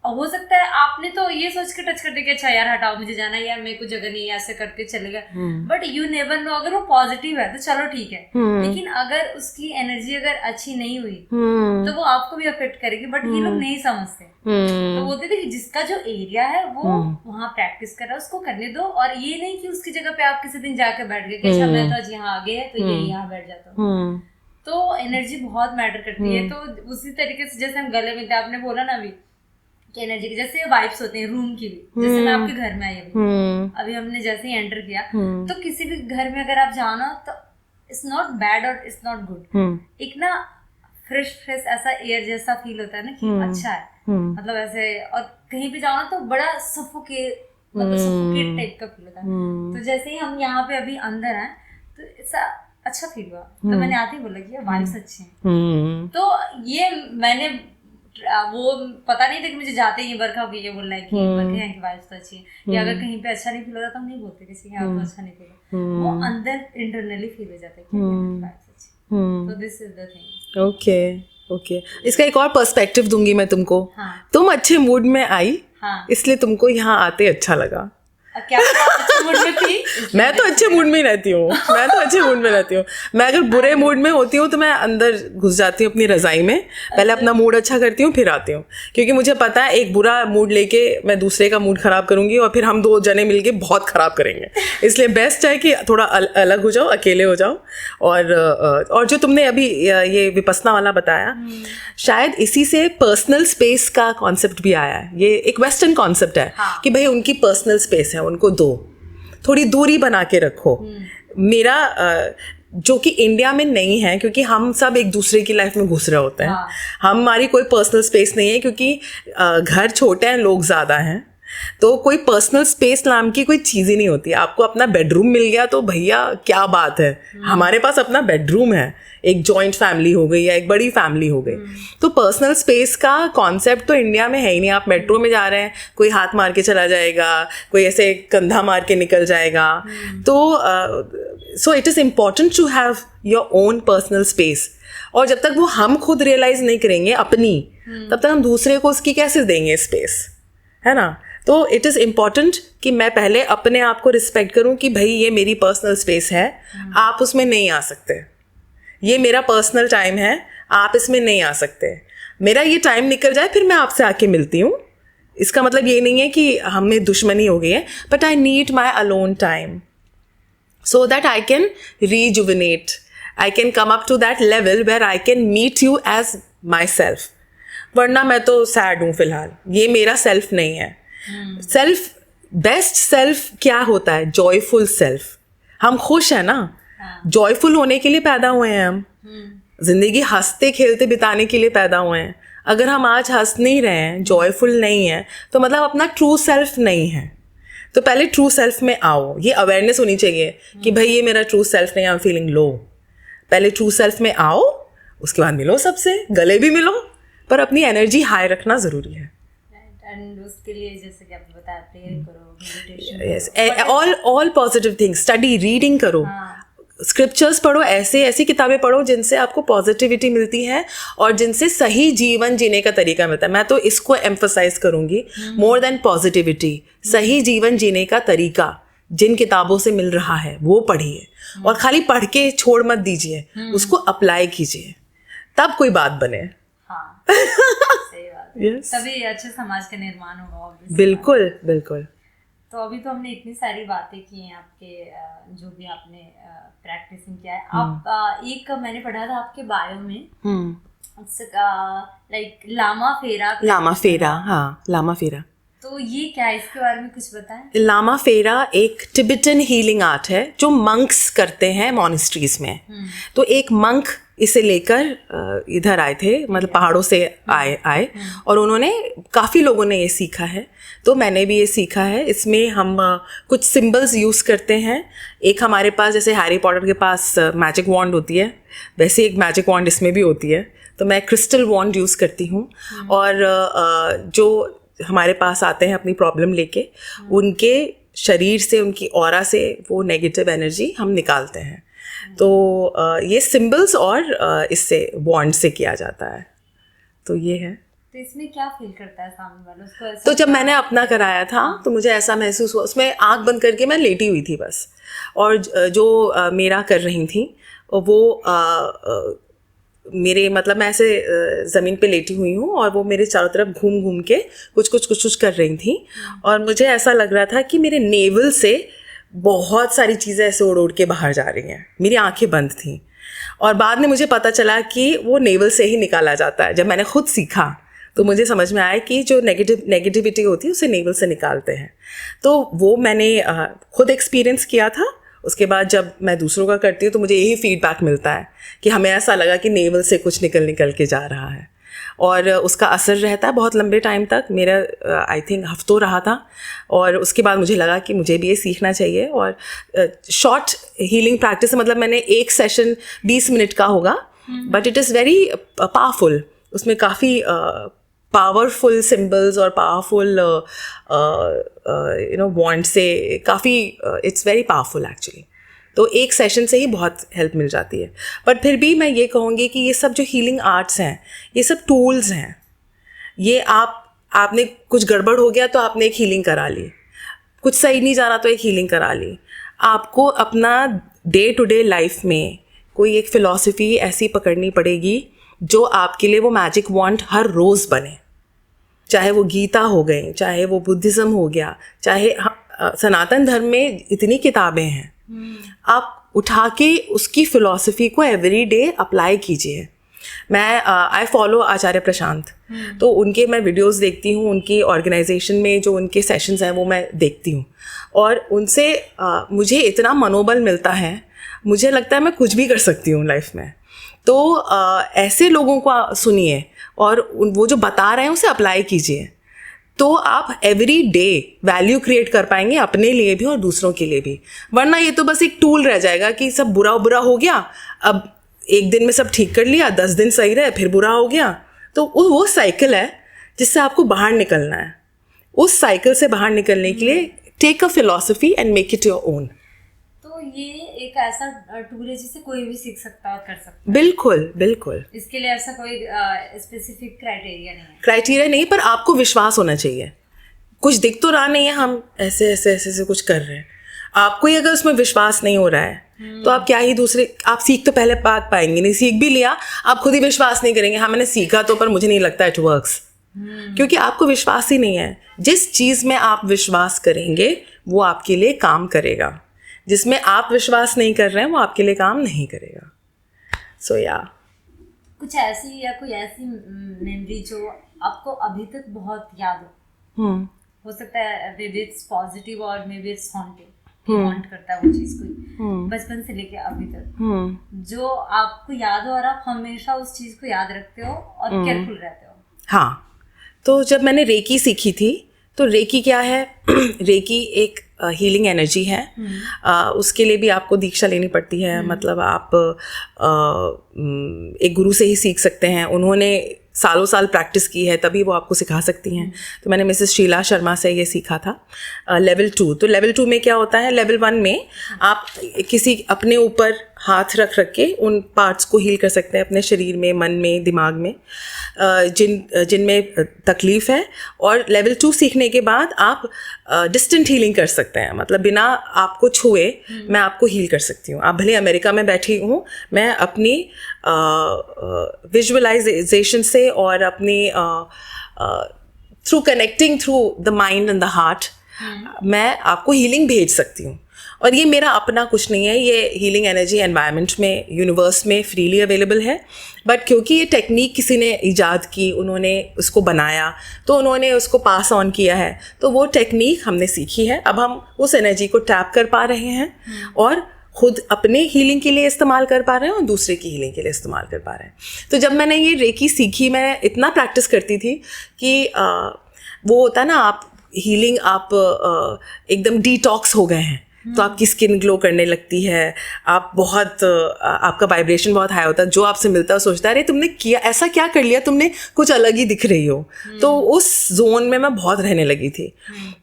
और हो सकता है आपने तो ये सोच के टच कर दिया कि अच्छा यार हटाओ, मुझे जाना है, यार मेरे को जगह नहीं है, ऐसे करके चले गए, बट यू नेवर नो, अगर वो पॉजिटिव है तो चलो ठीक है, लेकिन अगर उसकी एनर्जी अगर अच्छी नहीं हुई तो वो आपको भी अफेक्ट करेगी। बट ये लोग नहीं समझते, तो बोलते थे कि जिसका जो एरिया है वो वहाँ प्रैक्टिस कर रहा है, उसको करने दो। और ये नहीं कि उसकी जगह पे आप किसी दिन जाके बैठ गए कि अच्छा मैं तो आज यहाँ आ गए है तो ये यहाँ बैठ जाता हूँ। तो एनर्जी बहुत मैटर करती है। तो उसी तरीके से जैसे हम गले मिलते हैं, आपने बोला ना अभी कि एनर्जी की जैसे वाइब्स होते हैं रूम की भी, जैसे मैं आपके घर में आई अभी हमने जैसे ही एंटर किया, तो किसी भी घर में अगर आप जाओ ना, तो इट्स नॉट बैड और इट्स नॉट गुड, एक ना फ्रेश ऐसा एयर जैसा फील होता है ना कि अच्छा है, मतलब ऐसे। और कहीं भी जाओ ना तो बड़ा सफोकेट टाइप का फील होता है। तो जैसे ही हम यहाँ पे अभी अंदर हैं तो ऐसा अच्छा फील हुआ, तो मैंने आते ही बोला कि वाइब्स अच्छे हैं। तो ये मैंने वो पता नहीं था कि मुझे जाते ही बरखा हो गई ये बोलना है कि बरखा है कि वाइब्स तो अच्छी है, या अगर कहीं पे अच्छा नहीं फील होता तो हम नहीं बोलते किसी के यहाँ तो अच्छा नहीं फील, वो अंदर इंटरनली फील हो जाता है कि वाइब्स अच्छी। तो this is the thing. Okay, इसका एक और पर्सपेक्टिव दूंगी मैं तुमको। तुम अच्छे मूड में आई, इसलिए तुमको यहाँ आते अच्छा लगा। क्या अच्छे मूड में थी? मैं तो अच्छे मूड में ही रहती हूँ, मैं अगर बुरे मूड में होती हूँ तो मैं अंदर घुस जाती हूँ अपनी रज़ाई में, पहले अपना मूड अच्छा करती हूँ फिर आती हूँ, क्योंकि मुझे पता है एक बुरा मूड लेके मैं दूसरे का मूड खराब करूँगी और फिर हम दो जने मिलके बहुत खराब करेंगे। इसलिए बेस्ट है कि थोड़ा अलग हो जाओ, अकेले हो जाओ। और जो तुमने अभी ये विपस्सना वाला बताया, शायद इसी से पर्सनल स्पेस का कॉन्सेप्ट भी आया है। ये एक वेस्टर्न कॉन्सेप्ट है कि भाई उनकी पर्सनल स्पेस है, उनको दो, थोड़ी दूरी बना के रखो। मेरा जो कि इंडिया में नहीं है, क्योंकि हम सब एक दूसरे की लाइफ में घुस रहे होते हैं। हमारी कोई पर्सनल स्पेस नहीं है, क्योंकि घर छोटे हैं, लोग ज़्यादा हैं, तो कोई पर्सनल स्पेस नाम की कोई चीज़ ही नहीं होती। आपको अपना बेडरूम मिल गया तो भैया क्या बात है, हमारे पास अपना बेडरूम है, एक जॉइंट फैमिली हो गई या एक बड़ी फैमिली हो गई। तो पर्सनल स्पेस का कॉन्सेप्ट तो इंडिया में है ही नहीं। आप मेट्रो में जा रहे हैं, कोई हाथ मार के चला जाएगा, कोई ऐसे कंधा मार के निकल जाएगा। तो so it is important to have your own personal space. और जब तक वो हम खुद रियलाइज नहीं करेंगे अपनी, तब तक हम दूसरे को उसकी कैसे देंगे स्पेस, है ना। तो इट इज़ इम्पॉर्टेंट कि मैं पहले अपने आप को रिस्पेक्ट करूं कि भाई ये मेरी पर्सनल स्पेस है, आप उसमें नहीं आ सकते। ये मेरा पर्सनल टाइम है, आप इसमें नहीं आ सकते। मेरा ये टाइम निकल जाए फिर मैं आपसे आके मिलती हूँ। इसका मतलब ये नहीं है कि हमें दुश्मनी हो गई है, but I need my alone time so that I can rejuvenate, I can come up to that level where I can meet you as myself. वरना मैं तो सैड हूँ फिलहाल, ये मेरा सेल्फ नहीं है। सेल्फ, बेस्ट सेल्फ क्या होता है? Joyful self. हम खुश हैं ना, जॉयफुल होने के लिए पैदा हुए हैं हम, जिंदगी हंसते खेलते बिताने के लिए पैदा हुए हैं। अगर हम आज हंस नहीं रहे हैं, जॉयफुल नहीं है, तो मतलब अपना ट्रू सेल्फ नहीं है। तो पहले ट्रू सेल्फ में आओ, ये अवेयरनेस होनी चाहिए कि भाई ये मेरा ट्रू सेल्फ नहीं है, आई एम फीलिंग लो। पहले ट्रू सेल्फ में आओ, उसके बाद मिलो सबसे, गले भी मिलो, पर अपनी एनर्जी हाई रखना ज़रूरी है। एंड उसके लिए जैसे कि आपने बताया, प्रेयर करो, meditation yes, all positive things, study, reading करो, स्क्रिप्चर्स पढ़ो, ऐसी किताबें पढ़ो जिनसे आपको पॉजिटिविटी मिलती है और जिनसे सही जीवन जीने का तरीका मिलता है। मैं तो इसको एम्फसाइज करूँगी मोर देन पॉजिटिविटी। सही जीवन जीने का तरीका जिन किताबों से मिल रहा है वो पढ़िए, और खाली पढ़ के छोड़ मत दीजिए, उसको अप्लाई कीजिए, तब कोई बात बने। हाँ, सही बात है। Yes. तभी अच्छे समाज का निर्माण होगा। obviously। बिल्कुल बिल्कुल। तो अभी तो हमने इतनी सारी बातें की हैं आपके, जो भी आपने प्रैक्टिसिंग किया है। आप एक मैंने पढ़ा था आपके बायो में, लाइक लामा फेरा। हाँ, लामा फेरा। तो ये क्या है, इसके बारे में कुछ बताएं। लामा फेरा एक टिबेटन हीलिंग आर्ट है जो मंक्स करते हैं मॉनेस्ट्रीज में। तो एक मंक इसे लेकर इधर आए थे, मतलब पहाड़ों से आए और उन्होंने, काफ़ी लोगों ने ये सीखा है, तो मैंने भी ये सीखा है। इसमें हम कुछ सिंबल्स यूज़ करते हैं। एक हमारे पास, जैसे हैरी पॉटर के पास मैजिक वॉन्ड होती है, वैसे एक मैजिक वॉन्ड इसमें भी होती है। तो मैं क्रिस्टल वॉन्ड यूज़ करती हूँ, और जो हमारे पास आते हैं अपनी प्रॉब्लम लेके, उनके शरीर से, उनकी ऑरा से वो नेगेटिव एनर्जी हम निकालते हैं। तो ये सिंबल्स और इससे वॉन्ड से किया जाता है। तो ये है। तो इसमें क्या फील करता है सामने वाला उसको? तो जब मैंने अपना कराया था तो मुझे ऐसा महसूस हुआ, उसमें आंख बंद करके मैं लेटी हुई थी बस, और जो मेरा कर रही थी वो मेरे, मतलब मैं ऐसे ज़मीन पे लेटी हुई हूँ और वो मेरे चारों तरफ घूम घूम के कुछ कर रही थी, और मुझे ऐसा लग रहा था कि मेरे नेवल से बहुत सारी चीज़ें ऐसे उड़ के बाहर जा रही हैं। मेरी आंखें बंद थी, और बाद में मुझे पता चला कि वो नेवल से ही निकाला जाता है। जब मैंने खुद सीखा तो मुझे समझ में आया कि जो नेगेटिविटी होती है उसे नेवल से निकालते हैं। तो वो मैंने खुद एक्सपीरियंस किया था। उसके बाद जब मैं दूसरों का करती हूँ तो मुझे यही फीडबैक मिलता है कि हमें ऐसा लगा कि नेवल से कुछ निकल के जा रहा है, और उसका असर रहता है बहुत लंबे टाइम तक। मेरा आई थिंक हफ्तों रहा था, और उसके बाद मुझे लगा कि मुझे भी ये सीखना चाहिए। और शॉर्ट हीलिंग प्रैक्टिस, मतलब मैंने एक सेशन 20 मिनट का होगा, but it is very powerful. उसमें काफ़ी पावरफुल सिंबल्स और पावरफुल वॉन्ड से काफ़ी, इट्स वेरी पावरफुल एक्चुअली। तो एक सेशन से ही बहुत हेल्प मिल जाती है। बट फिर भी मैं ये कहूँगी कि ये सब जो हीलिंग आर्ट्स हैं, ये सब टूल्स हैं। ये आपने कुछ गड़बड़ हो गया तो आपने एक हीलिंग करा ली, कुछ सही नहीं जा रहा तो एक हीलिंग करा ली। आपको अपना डे टू डे लाइफ में कोई एक फ़िलॉसफी ऐसी पकड़नी पड़ेगी जो आपके लिए वो मैजिक वॉन्ड हर रोज़ बने। चाहे वो गीता हो गई, चाहे वो बुद्धिज़्म हो गया, चाहे सनातन धर्म में इतनी किताबें हैं, आप उठा के उसकी फ़िलॉसफी को एवरी डे अप्लाई कीजिए। मैं आई फॉलो आचार्य प्रशांत, तो उनके मैं वीडियोस देखती हूँ, उनकी ऑर्गेनाइजेशन में जो उनके सेशंस हैं वो मैं देखती हूँ, और उनसे मुझे इतना मनोबल मिलता है, मुझे लगता है मैं कुछ भी कर सकती हूँ लाइफ में। तो ऐसे लोगों को सुनिए और वो जो बता रहे हैं उसे अप्लाई कीजिए, तो आप एवरी डे वैल्यू क्रिएट कर पाएंगे अपने लिए भी और दूसरों के लिए भी। वरना ये तो बस एक टूल रह जाएगा कि सब बुरा बुरा हो गया, अब एक दिन में सब ठीक कर लिया, 10 दिन सही रहे फिर बुरा हो गया। तो वो साइकिल है जिससे आपको बाहर निकलना है। उस साइकिल से बाहर निकलने के लिए take a philosophy and make it your own. तो ये एक ऐसा टूल है जिसे कोई भी सीख सकता है और कर सकता है। बिल्कुल बिल्कुल। इसके लिए ऐसा कोई स्पेसिफिक क्राइटेरिया नहीं है? क्राइटेरिया नहीं, पर आपको विश्वास होना चाहिए। कुछ दिख तो रहा नहीं है, हम ऐसे ऐसे ऐसे ऐसे कुछ कर रहे हैं, आपको ही अगर उसमें विश्वास नहीं हो रहा है तो आप क्या ही दूसरे, आप सीख तो पहले बात पाएंगे नहीं, सीख भी लिया आप खुद ही विश्वास नहीं करेंगे, हाँ मैंने सीखा तो पर मुझे नहीं लगता इट वर्क्स, क्योंकि आपको विश्वास ही नहीं है। जिस चीज़ में आप विश्वास करेंगे वो आपके लिए काम करेगा, जिसमें आप विश्वास नहीं कर रहे हैं वो आपके लिए काम नहीं करेगा। सो या कुछ ऐसी या कोई ऐसी मेमोरी जो आपको अभी तक बहुत याद हो सकता है मे बी इट्स पॉजिटिव और may be it's haunting, haunt करता है वो चीज़ कोई बचपन से लेके अभी तक, जो आपको याद हो और आप हमेशा उस चीज़ को याद रखते हो और केयरफुल रहते हो? हाँ, तो जब मैंने रेकी सीखी थी, तो रेकी क्या है रेकी एक हीलिंग एनर्जी है। उसके लिए भी आपको दीक्षा लेनी पड़ती है, मतलब आप एक गुरु से ही सीख सकते हैं, उन्होंने सालों साल प्रैक्टिस की है तभी वो आपको सिखा सकती हैं। तो मैंने मिसेस शीला शर्मा से ये सीखा था लेवल 2। तो लेवल 2 में क्या होता है, लेवल 1 में आप किसी अपने ऊपर हाथ रख के उन पार्ट्स को हील कर सकते हैं अपने शरीर में, मन में, दिमाग में, जिनमें तकलीफ़ है। और लेवल 2 सीखने के बाद आप डिस्टेंट हीलिंग कर सकते हैं, मतलब बिना आपको छुए मैं आपको हील कर सकती हूँ। आप भले अमेरिका में बैठी हूँ, मैं अपनी विजुअलाइजेशन से और अपनी through connecting through the mind and the heart मैं आपको हीलिंग भेज सकती हूँ। और ये मेरा अपना कुछ नहीं है, ये हीलिंग एनर्जी एनवायरनमेंट में, यूनिवर्स में फ्रीली अवेलेबल है। बट क्योंकि ये टेक्निक किसी ने ईजाद की, उन्होंने उसको बनाया, तो उन्होंने उसको पास ऑन किया है, तो वो टेक्निक हमने सीखी है। अब हम उस एनर्जी को टैप कर पा रहे हैं और खुद अपने हीलिंग के लिए इस्तेमाल कर पा रहे हैं और दूसरे की हीलिंग के लिए इस्तेमाल कर पा रहे हैं। तो जब मैंने ये रेकी सीखी, मैं इतना प्रैक्टिस करती थी कि वो होता है ना, आप हीलिंग, आप एकदम डिटॉक्स हो गए हैं, तो आपकी स्किन ग्लो करने लगती है, आप बहुत आपका वाइब्रेशन बहुत हाई होता है, जो आपसे मिलता है सोचता है अरे तुमने किया, ऐसा क्या कर लिया तुमने, कुछ अलग ही दिख रही हो। तो उस जोन में मैं बहुत रहने लगी थी।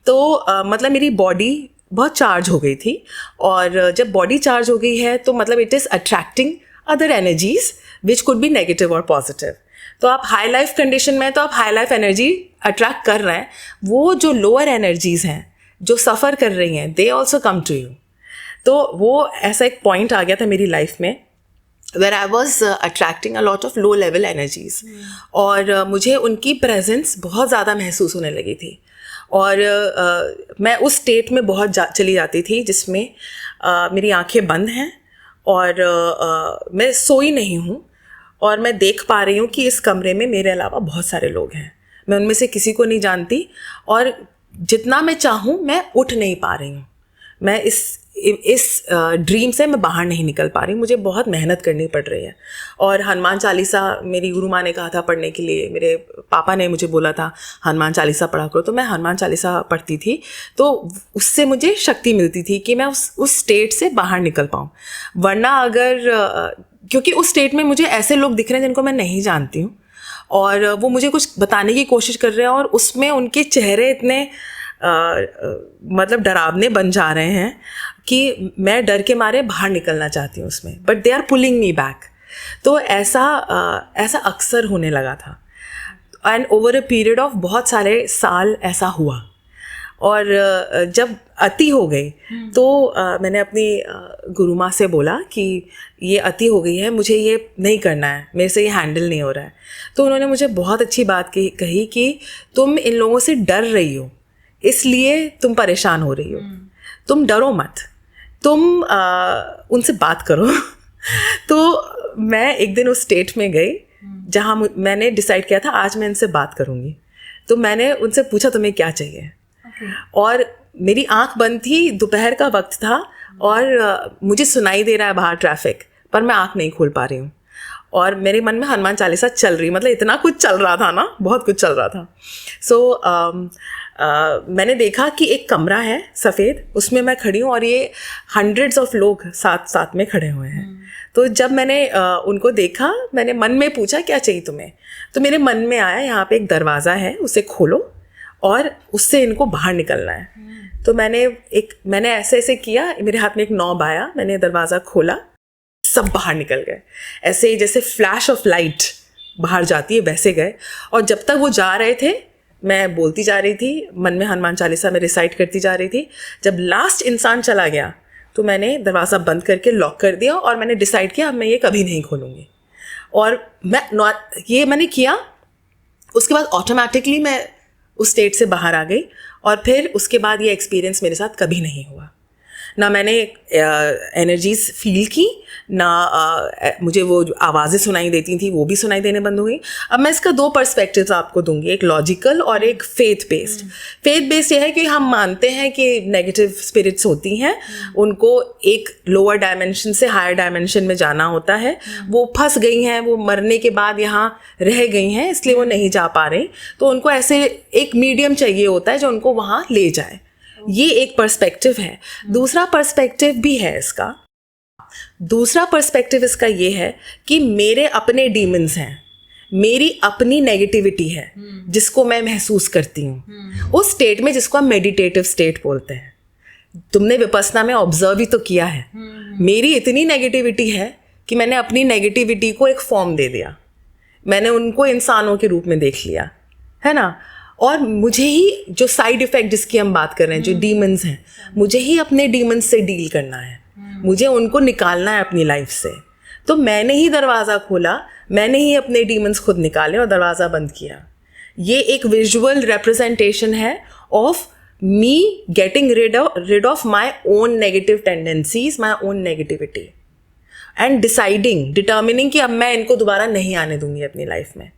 तो मतलब मेरी बॉडी बहुत चार्ज हो गई थी, और जब बॉडी चार्ज हो गई है तो मतलब it is attracting other energies which could be negative और पॉजिटिव। तो आप हाई लाइफ कंडीशन में, तो आप हाई लाइफ एनर्जी अट्रैक्ट कर रहे हैं, वो जो लोअर एनर्जीज हैं जो सफ़र कर रही हैं, they also come to you. तो वो ऐसा एक पॉइंट आ गया था मेरी लाइफ में where I was attracting a lot of low level energies, और मुझे उनकी प्रेजेंस बहुत ज़्यादा महसूस होने लगी थी। और मैं उस स्टेट में बहुत चली जाती थी जिसमें मेरी आंखें बंद हैं और मैं सोई नहीं हूँ, और मैं देख पा रही हूँ कि इस कमरे में मेरे अलावा बहुत सारे लोग हैं, मैं उनमें से किसी को नहीं जानती, और जितना मैं चाहूँ मैं उठ नहीं पा रही हूँ। मैं इस ड्रीम से मैं बाहर नहीं निकल पा रही हूँ, मुझे बहुत मेहनत करनी पड़ रही है। और हनुमान चालीसा मेरी गुरु माँ ने कहा था पढ़ने के लिए, मेरे पापा ने मुझे बोला था हनुमान चालीसा पढ़ा करो, तो मैं हनुमान चालीसा पढ़ती थी, तो उससे मुझे शक्ति मिलती थी कि मैं उस स्टेट से बाहर निकल पाऊँ। वरना अगर क्योंकि उस स्टेट में मुझे ऐसे लोग दिख रहे हैं जिनको मैं नहीं जानती हूँ, और वो मुझे कुछ बताने की कोशिश कर रहे हैं, और उसमें उनके चेहरे इतने मतलब डरावने बन जा रहे हैं कि मैं डर के मारे बाहर निकलना चाहती हूँ उसमें, but they are pulling me back. तो ऐसा अक्सर होने लगा था, and over a period of बहुत सारे साल ऐसा हुआ। और जब अति हो गई तो मैंने अपनी गुरु माँ से बोला कि ये अति हो गई है, मुझे ये नहीं करना है, मेरे से ये हैंडल नहीं हो रहा है। तो उन्होंने मुझे बहुत अच्छी बात कही कि तुम इन लोगों से डर रही हो, इसलिए तुम परेशान हो रही हो, तुम डरो मत, तुम उनसे बात करो। तो मैं एक दिन उस स्टेट में गई जहाँ मैंने डिसाइड किया था आज मैं इनसे बात करूँगी। तो मैंने उनसे पूछा तुम्हें क्या चाहिए, और मेरी आंख बंद थी, दोपहर का वक्त था, और मुझे सुनाई दे रहा है बाहर ट्रैफिक, पर मैं आंख नहीं खोल पा रही हूँ। और मेरे मन में हनुमान चालीसा चल रही, मतलब इतना कुछ चल रहा था ना, बहुत कुछ चल रहा था। सो मैंने देखा कि एक कमरा है सफ़ेद, उसमें मैं खड़ी हूँ और ये हंड्रेड्स ऑफ लोग साथ साथ में खड़े हुए हैं। तो जब मैंने उनको देखा, मैंने मन में पूछा क्या चाहिए तुम्हें, तो मेरे मन में आया यहाँ पे एक दरवाज़ा है, उसे खोलो और उससे इनको बाहर निकलना है। तो मैंने ऐसे ऐसे किया, मेरे हाथ में एक नॉब आया, मैंने दरवाज़ा खोला, सब बाहर निकल गए, ऐसे ही जैसे फ्लैश ऑफ लाइट बाहर जाती है वैसे गए। और जब तक वो जा रहे थे मैं बोलती जा रही थी, मन में हनुमान चालीसा में रिसाइट करती जा रही थी। जब लास्ट इंसान चला गया तो मैंने दरवाज़ा बंद करके लॉक कर दिया और मैंने डिसाइड किया अब मैं ये कभी नहीं खोलूँगी। और ये मैंने किया, उसके बाद ऑटोमेटिकली मैं उस स्टेट से बाहर आ गई। और फिर उसके बाद ये एक्सपीरियंस मेरे साथ कभी नहीं हुआ, ना मैंने एनर्जीज फील की, ना मुझे वो आवाज़ें सुनाई देती थी वो भी सुनाई देने बंद हो गई। अब मैं इसका 2 पर्सपेक्टिव्स आपको दूंगी, एक लॉजिकल और एक फेथ बेस्ड। फेथ बेस्ड ये है कि हम मानते हैं कि नेगेटिव स्पिरिट्स होती हैं, उनको एक लोअर डायमेंशन से हायर डायमेंशन में जाना होता है, वो फंस गई हैं, वो मरने के बाद यहाँ रह गई हैं इसलिए वो नहीं जा पा रही, तो उनको ऐसे एक मीडियम चाहिए होता है जो उनको वहाँ ले जाए। ये एक पर्सपेक्टिव है। दूसरा पर्सपेक्टिव भी है इसका। दूसरा पर्सपेक्टिव इसका ये है कि मेरे अपने डीमंस हैं, मेरी अपनी नेगेटिविटी है जिसको मैं महसूस करती हूँ उस स्टेट में, जिसको हम मेडिटेटिव स्टेट बोलते हैं। तुमने विपस्सना में ऑब्जर्व ही तो किया है, मेरी इतनी नेगेटिविटी है कि मैंने अपनी नेगेटिविटी को एक फॉर्म दे दिया, मैंने उनको इंसानों के रूप में देख लिया, है ना। और मुझे ही जो साइड इफ़ेक्ट जिसकी हम बात कर रहे हैं, जो डीमंस हैं, मुझे ही अपने डीमंस से डील करना है, मुझे उनको निकालना है अपनी लाइफ से। तो मैंने ही दरवाज़ा खोला, मैंने ही अपने डीमंस खुद निकाले और दरवाज़ा बंद किया। ये एक विजुअल रिप्रेजेंटेशन है of me getting rid of my own negative tendencies, my own negativity, and determining कि अब मैं इनको दोबारा नहीं आने दूंगी अपनी लाइफ में।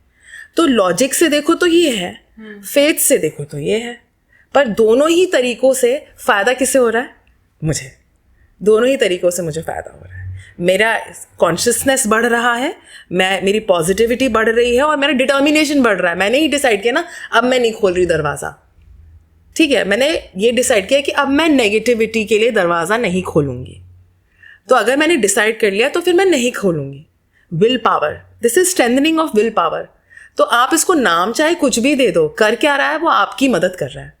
तो लॉजिक से देखो तो ये है, फेथ से देखो तो ये है, पर दोनों ही तरीकों से फ़ायदा किसे हो रहा है? मुझे। दोनों ही तरीकों से मुझे फ़ायदा हो रहा है। मेरा कॉन्शियसनेस बढ़ रहा है, मेरी पॉजिटिविटी बढ़ रही है और मेरा डिटर्मिनेशन बढ़ रहा है। मैंने ही डिसाइड किया ना, अब मैं नहीं खोल रही दरवाज़ा, ठीक है, मैंने ये डिसाइड किया कि अब मैं नेगेटिविटी के लिए दरवाज़ा नहीं खोलूँगी। तो अगर मैंने डिसाइड कर लिया तो फिर मैं नहीं खोलूँगी। Will power, this is strengthening of will power. तो आप इसको नाम चाहे कुछ भी दे दो, कर क्या रहा है वो आपकी मदद कर रहा है।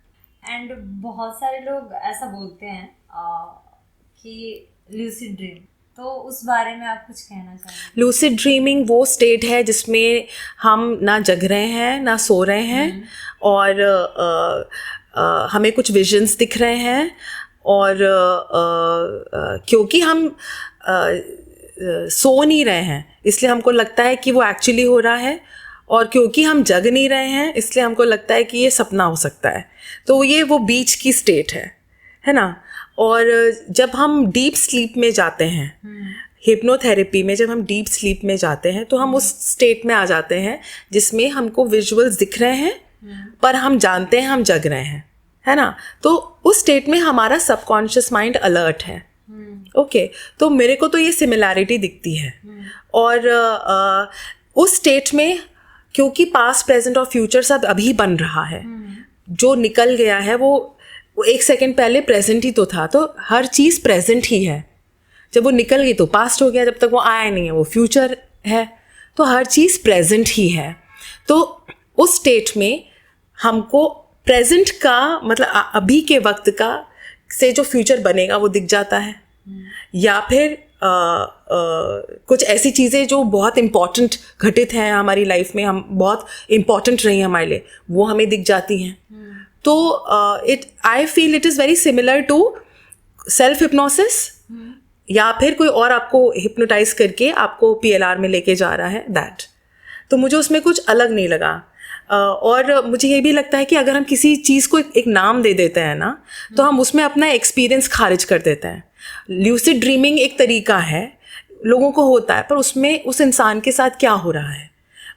एंड बहुत सारे लोग ऐसा बोलते हैं कि लूसिड ड्रीम, तो उस बारे में आप कुछ कहना चाहेंगे? लूसिड ड्रीमिंग वो स्टेट है जिसमें हम ना जग रहे हैं ना सो रहे हैं और हमें कुछ विजन्स दिख रहे हैं और क्योंकि हम सो नहीं रहे हैं इसलिए हमको लगता है कि वो एक्चुअली हो रहा है, और क्योंकि हम जग नहीं रहे हैं इसलिए हमको लगता है कि ये सपना हो सकता है। तो ये वो बीच की स्टेट है ना। और जब हम डीप स्लीप में जाते हैं, हिप्नोथेरेपी में जब हम डीप स्लीप में जाते हैं तो हम उस स्टेट में आ जाते हैं जिसमें हमको विजुअल्स दिख रहे हैं पर हम जानते हैं हम जग रहे हैं, है ना। तो उस स्टेट में हमारा सबकॉन्शियस माइंड अलर्ट है। ओके, तो मेरे को तो ये सिमिलैरिटी दिखती है। और उस स्टेट में क्योंकि पास्ट प्रेजेंट और फ्यूचर सब अभी बन रहा है, जो निकल गया है वो एक सेकंड पहले प्रेजेंट ही तो था, तो हर चीज़ प्रेजेंट ही है। जब वो निकल गई तो पास्ट हो गया, जब तक वो आया नहीं है वो फ्यूचर है, तो हर चीज़ प्रेजेंट ही है। तो उस स्टेट में हमको प्रेजेंट का मतलब अभी के वक्त का से जो फ्यूचर बनेगा वो दिख जाता है, या फिर कुछ ऐसी चीज़ें जो बहुत इम्पॉर्टेंट घटित हैं हमारी लाइफ में, हम बहुत इम्पॉर्टेंट रही हैं हमारे लिए, वो हमें दिख जाती हैं। तो I feel it is very similar to self hypnosis, या फिर कोई और आपको हिप्नोटाइज करके आपको PLR में लेके जा रहा है, दैट। तो मुझे उसमें कुछ अलग नहीं लगा। और मुझे ये भी लगता है कि अगर हम किसी चीज़ को एक नाम दे देते हैं ना, तो हम उसमें अपना एक्सपीरियंस खारिज कर देते हैं। ल्यूसिड ड्रीमिंग एक तरीका है, लोगों को होता है, पर उसमें उस इंसान के साथ क्या हो रहा है,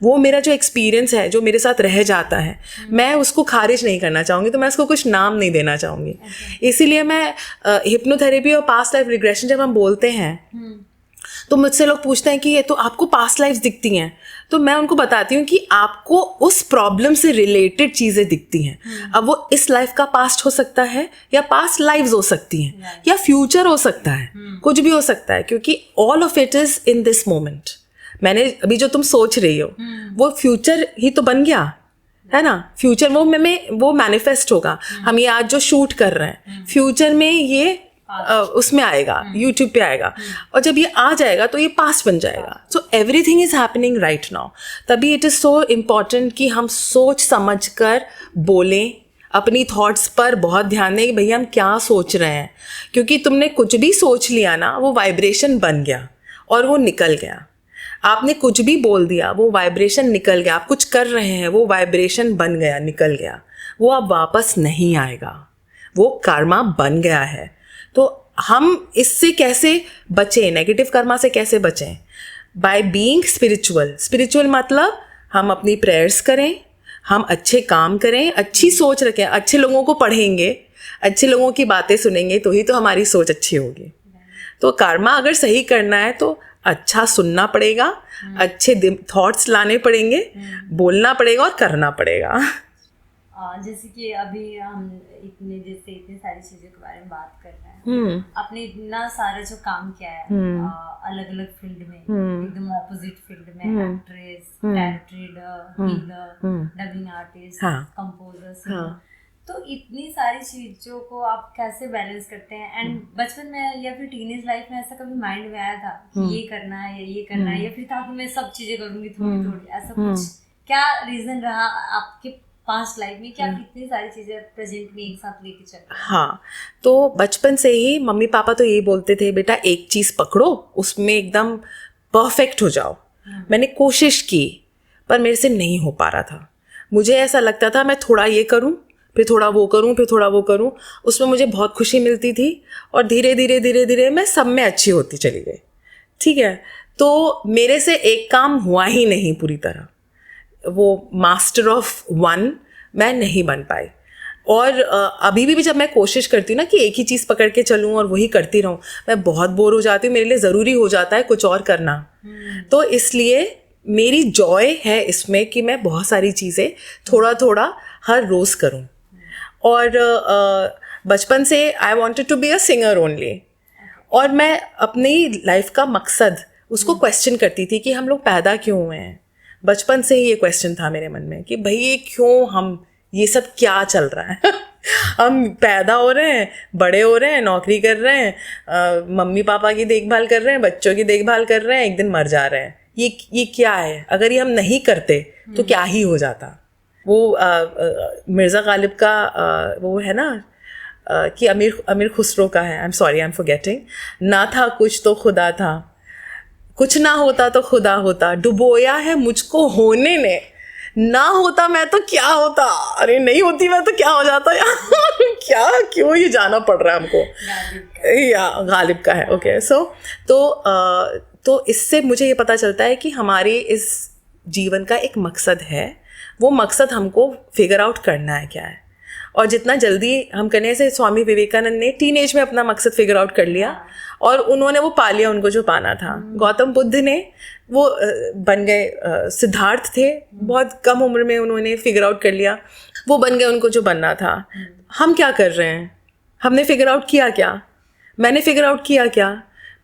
वो मेरा जो एक्सपीरियंस है जो मेरे साथ रह जाता है, मैं उसको खारिज नहीं करना चाहूँगी, तो मैं उसको कुछ नाम नहीं देना चाहूँगी। इसीलिए मैं हिप्नोथेरेपी और पास्ट लाइफ रिग्रेशन जब हम बोलते हैं तो मुझसे लोग पूछते हैं कि ये तो आपको पास्ट लाइफ्स दिखती हैं, तो मैं उनको बताती हूँ कि आपको उस प्रॉब्लम से रिलेटेड चीज़ें दिखती हैं। अब वो इस लाइफ का पास्ट हो सकता है, या पास्ट लाइव्स हो सकती हैं, या फ्यूचर हो सकता है, कुछ भी हो सकता है, क्योंकि all of it is in this moment. मैंने अभी जो तुम सोच रही हो वो फ्यूचर ही तो बन गया है ना। फ्यूचर वो मैनिफेस्ट होगा। हम ये आज जो शूट कर रहे हैं, फ्यूचर में ये उसमें आएगा, यूट्यूब पे आएगा, और जब ये आ जाएगा तो ये पास्ट बन जाएगा। So everything is happening right now. तभी इट इज़ सो इम्पॉर्टेंट कि हम सोच समझ कर बोलें, अपनी थॉट्स पर बहुत ध्यान दें कि भैया हम क्या सोच रहे हैं, क्योंकि तुमने कुछ भी सोच लिया ना, वो वाइब्रेशन बन गया और वो निकल गया। आपने कुछ भी बोल दिया, वो वाइब्रेशन निकल गया। आप कुछ कर रहे हैं, वो वाइब्रेशन बन गया, निकल गया, वो अब वापस नहीं आएगा, वो कर्मा बन गया है। तो हम इससे कैसे बचें, नेगेटिव कर्मा से कैसे बचें? By being spiritual. स्पिरिचुअल मतलब हम अपनी प्रेयर्स करें, हम अच्छे काम करें, अच्छी सोच रखें, अच्छे लोगों को पढ़ेंगे, अच्छे लोगों की बातें सुनेंगे, तो ही तो हमारी सोच अच्छी होगी। तो कर्मा अगर सही करना है तो अच्छा सुनना पड़ेगा, अच्छे थॉट्स लाने पड़ेंगे, बोलना पड़ेगा और करना पड़ेगा। जैसे कि अभी हम इतनी सारी चीज़ों के बारे में बात कर रहे हैं, आपने इतना सारा जो काम किया है अलग अलग फील्ड में, एकदम ऑपोजिट फील्ड में, actress, tarot reader, healer, dubbing artist, composer, तो इतनी सारी चीज़ों को आप कैसे बैलेंस करते हैं? एंड बचपन में या फिर टीनेज लाइफ में ऐसा कभी माइंड में आया था कि ये करना है या ये करना है, या फिर था कि मैं सब चीज़ें करूँगी थोड़ी थोड़ी, ऐसा कुछ क्या रीज़न रहा आपके पास्ट लाइफ में कि आप इतनी सारी चीज़ें प्रेजेंट में एक साथ लेके चल? हाँ, तो बचपन से ही मम्मी पापा तो यही बोलते थे, बेटा एक चीज़ पकड़ो, उसमें एकदम परफेक्ट हो जाओ। मैंने कोशिश की, पर मेरे से नहीं हो पा रहा था। मुझे ऐसा लगता था मैं थोड़ा ये करूँ, फिर थोड़ा वो करूँ, फिर थोड़ा वो करूँ, उसमें मुझे बहुत खुशी मिलती थी, और धीरे धीरे धीरे धीरे मैं सब में अच्छी होती चली गई। ठीक है, तो मेरे से एक काम हुआ ही नहीं पूरी तरह, वो मास्टर ऑफ वन मैं नहीं बन पाई। और अभी भी जब मैं कोशिश करती हूँ ना कि एक ही चीज़ पकड़ के चलूँ और वही करती रहूँ, मैं बहुत बोर हो जाती हूँ। मेरे लिए ज़रूरी हो जाता है कुछ और करना। तो इसलिए मेरी जॉय है इसमें कि मैं बहुत सारी चीज़ें थोड़ा थोड़ा हर रोज़ करूँ। और बचपन से I wanted to be a singer only, और मैं अपनी लाइफ का मकसद उसको क्वेश्चन करती थी कि हम लोग पैदा क्यों हुए हैं। बचपन से ही ये क्वेश्चन था मेरे मन में कि भाई ये क्यों, हम ये सब क्या चल रहा है हम पैदा हो रहे हैं, बड़े हो रहे हैं, नौकरी कर रहे हैं, मम्मी पापा की देखभाल कर रहे हैं, बच्चों की देखभाल कर रहे हैं, एक दिन मर जा रहे हैं। ये क्या है? अगर ये हम नहीं करते तो क्या ही हो जाता। वो मिर्ज़ा गालिब का वो है ना कि अमीर खुसरो का है, I am sorry I am forgetting, ना था कुछ तो खुदा था, कुछ ना होता तो खुदा होता, डुबोया है मुझको होने ने, ना होता मैं तो क्या होता, अरे नहीं होती मैं तो क्या हो जाता यार क्या, क्यों ये जाना पड़ रहा है हमको? या गालिब का है, ओके। सो तो इससे मुझे ये पता चलता है कि हमारे इस जीवन का एक मकसद है, वो मकसद हमको फिगर आउट करना है क्या है। और जितना जल्दी हम करने से, स्वामी विवेकानंद ने टीन एज में अपना मकसद फिगर आउट कर लिया और उन्होंने वो पा लिया उनको जो पाना था। गौतम बुद्ध ने वो बन गए, सिद्धार्थ थे, बहुत कम उम्र में उन्होंने फिगर आउट कर लिया, वो बन गए उनको जो बनना था। हम क्या कर रहे हैं? हमने फिगर आउट किया क्या? मैंने फिगर आउट किया क्या?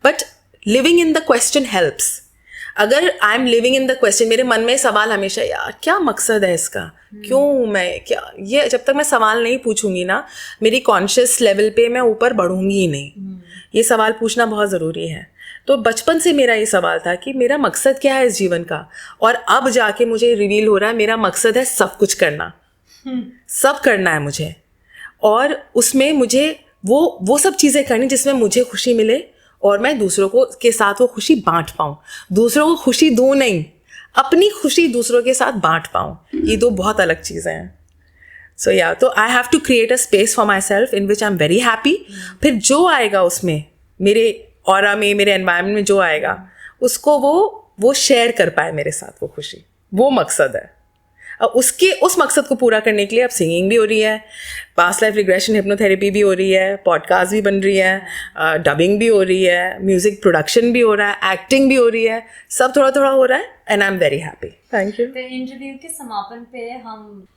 But living in the question helps. अगर I am living in the question, मेरे मन में सवाल हमेशा, यार क्या मकसद है इसका, क्यों मैं क्या, ये जब तक मैं सवाल नहीं पूछूंगी ना, मेरी कॉन्शियस लेवल पे मैं ऊपर बढ़ूंगी ही नहीं। ये सवाल पूछना बहुत ज़रूरी है। तो बचपन से मेरा ये सवाल था कि मेरा मकसद क्या है इस जीवन का, और अब जाके मुझे रिवील हो रहा है मेरा मकसद है सब कुछ करना, सब करना है मुझे, और उसमें मुझे वो सब चीज़ें करनी जिसमें मुझे खुशी मिले और मैं दूसरों को के साथ वो खुशी बांट पाऊँ। दूसरों को खुशी दूँ नहीं, अपनी खुशी दूसरों के साथ बांट पाऊँ, ये दो बहुत अलग चीज़ें हैं। सो या तो I have to create a space for myself in which I am very happy. फिर जो आएगा उसमें, मेरे ऑरा में, मेरे एनवायरनमेंट में जो आएगा, उसको वो शेयर कर पाए मेरे साथ वो खुशी, वो मकसद है। उसके उस मकसद को पूरा करने के लिए अब सिंगिंग भी हो रही है, पास्ट लाइफ रिग्रेशन हिप्नोथेरेपी भी हो रही है, पॉडकास्ट भी बन रही है, डबिंग भी हो रही है, म्यूजिक प्रोडक्शन भी हो रहा है, एक्टिंग भी हो रही है, सब थोड़ा थोड़ा हो रहा है and I am very happy. Thank you. तो इंटरव्यू के समापन पे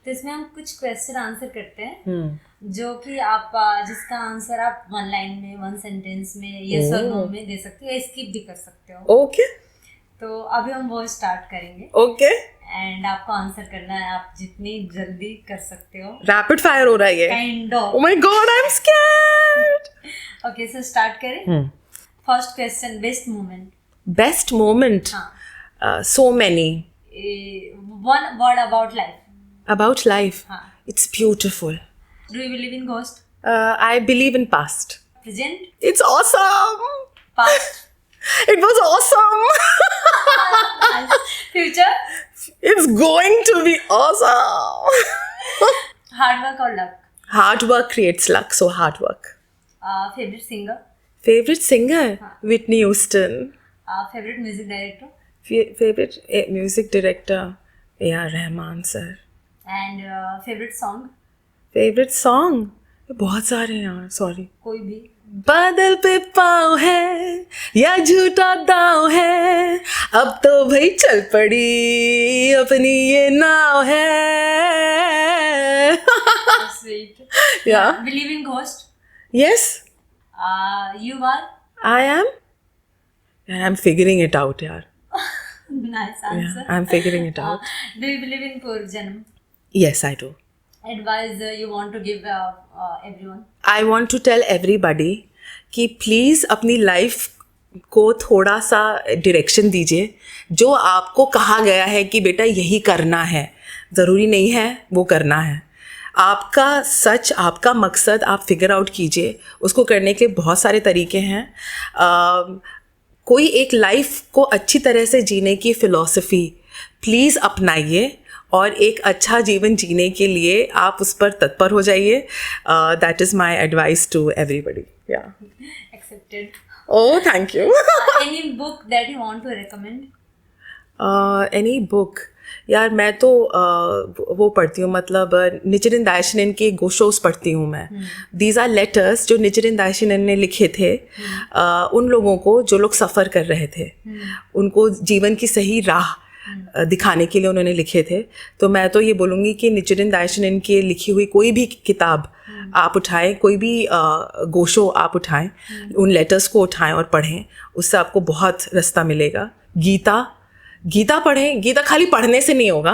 तो इसमें हम कुछ क्वेश्चन आंसर करते हैं जो कि आप जिसका आंसर आप 1 लाइन में 1 सेंटेंस में यस और नो में दे सकते हो या स्किप भी कर सकते हो। ओके तो अभी हम वो स्टार्ट करेंगे। ओके एंड आपको आंसर करना है, आप जितनी जल्दी कर सकते हो। रैपिड फायर हो रहा है ये। Kind of. Oh my god I am scared. Okay so start करें। First question, best moment. Best moment, so many. One word about life. About life, हाँ। It's beautiful. Do you believe in ghost? I believe in past. Present? It's awesome. Past? It was awesome. Future? It's going to be awesome. Hard work और लक? Hard work creates luck, so hard work. Favourite singer? Favorite singer? Whitney Houston. Favourite music director? Favorite music director? A.R. Rahman sir. And favourite song? Favorite song? बहुत सारे हैं यार, sorry. कोई भी। बादल पे पाँव है या झूठा दाव है, अब तो भाई चल पड़ी अपनी ये नाव है। Sweet. Yeah. Believe in ghost? Yes, you are? I am. And I'm figuring it out, यार। Nice Yeah, answer. I'm figuring it out. Do you believe in पूर्वजन्म? Yes, I do. Advice you want to give everyone? I want to tell everybody कि please अपनी life को थोड़ा सा direction दीजिए। जो आपको कहा गया है कि बेटा यही करना है, ज़रूरी नहीं है वो करना है। आपका सच, आपका मकसद आप फिगर आउट कीजिए। उसको करने के बहुत सारे तरीके हैं। कोई एक लाइफ को अच्छी तरह से जीने की फ़िलॉसफी प्लीज़ अपनाइए और एक अच्छा जीवन जीने के लिए आप उस पर तत्पर हो जाइए। That is my advice to everybody. या accepted. Oh thank you. Any book that you want to recommend? Any book, यार मैं तो वो पढ़ती हूँ, मतलब निचिरिन दायशिनेन के गोशोस पढ़ती हूँ मैं। दीज आर लेटर्स जो निचिरिन दायशिनेन ने लिखे थे उन लोगों को जो लोग सफ़र कर रहे थे, उनको जीवन की सही राह दिखाने के लिए उन्होंने लिखे थे। तो मैं तो ये बोलूँगी कि निचिरिन दायशिनेन की लिखी हुई कोई भी किताब आप उठाएं, कोई भी गोशो आप उठाएं, उन लेटर्स को उठाएं और पढ़ें, उससे आपको बहुत रास्ता मिलेगा। गीता पढ़ें। गीता खाली पढ़ने से नहीं होगा,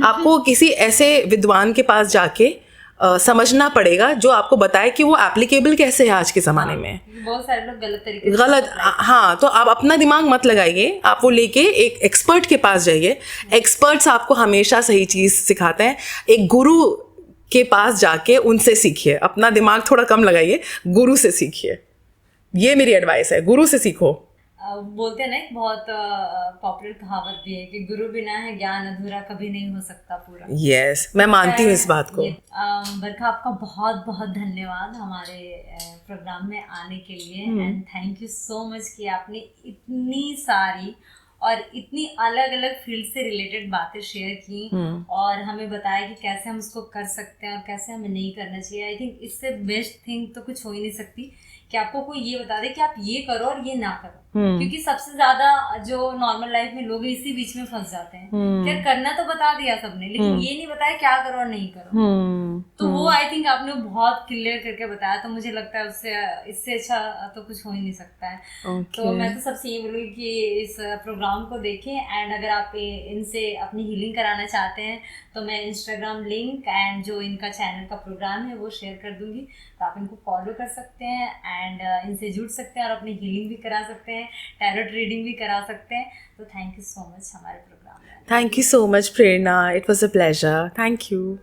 आपको किसी ऐसे विद्वान के पास जाके समझना पड़ेगा जो आपको बताए कि वो एप्लीकेबल कैसे है आज के ज़माने में। बहुत सारे लोग गलत तरीके हाँ, तो आप अपना दिमाग मत लगाइए, आप वो लेके एक एक्सपर्ट के पास जाइए। एक्सपर्ट्स आपको हमेशा सही चीज़ सिखाते हैं। एक गुरु के पास जाके उनसे सीखिए, अपना दिमाग थोड़ा कम लगाइए, गुरु से सीखिए। ये मेरी एडवाइस है, गुरु से सीखो। बोलते हैं ना, एक बहुत पॉपुलर कहावत भी है कि गुरु बिना है ज्ञान अधूरा, कभी नहीं हो सकता पूरा। यस, मैं मानती हूँ इस बात को। बरखा, आपका बहुत बहुत धन्यवाद हमारे प्रोग्राम में आने के लिए। And thank you so much कि आपने इतनी सारी और इतनी अलग अलग फील्ड से रिलेटेड बातें शेयर की और हमें बताया कि कैसे हम उसको कर सकते हैं और कैसे हमें नहीं करना चाहिए। आई थिंक इससे बेस्ट थिंग तो कुछ हो ही नहीं सकती कि आपको कोई ये बता दे कि आप ये करो और ये ना करो। क्योंकि सबसे ज्यादा जो नॉर्मल लाइफ में लोग इसी बीच में फंस जाते हैं। क्या करना तो बता दिया सबने, लेकिन ये नहीं बताया क्या करो और नहीं करो। तो वो आई थिंक आपने बहुत क्लियर करके बताया, तो मुझे लगता है उससे इससे अच्छा तो कुछ हो ही नहीं सकता है। तो मैं तो सबसे ये बोलूँगी कि इस प्रोग्राम को देखें एंड अगर आप इनसे अपनी हीलिंग कराना चाहते हैं तो मैं इंस्टाग्राम लिंक एंड जो इनका चैनल का प्रोग्राम है वो शेयर कर दूंगी, तो आप इनको फॉलो कर सकते हैं एंड इनसे जुड़ सकते हैं और अपनी हीलिंग भी करा सकते हैं, टैरोट रीडिंग भी करा सकते हैं। तो थैंक यू सो मच हमारे प्रोग्राम में। Thank you so much Prerna, it was a pleasure. Thank you.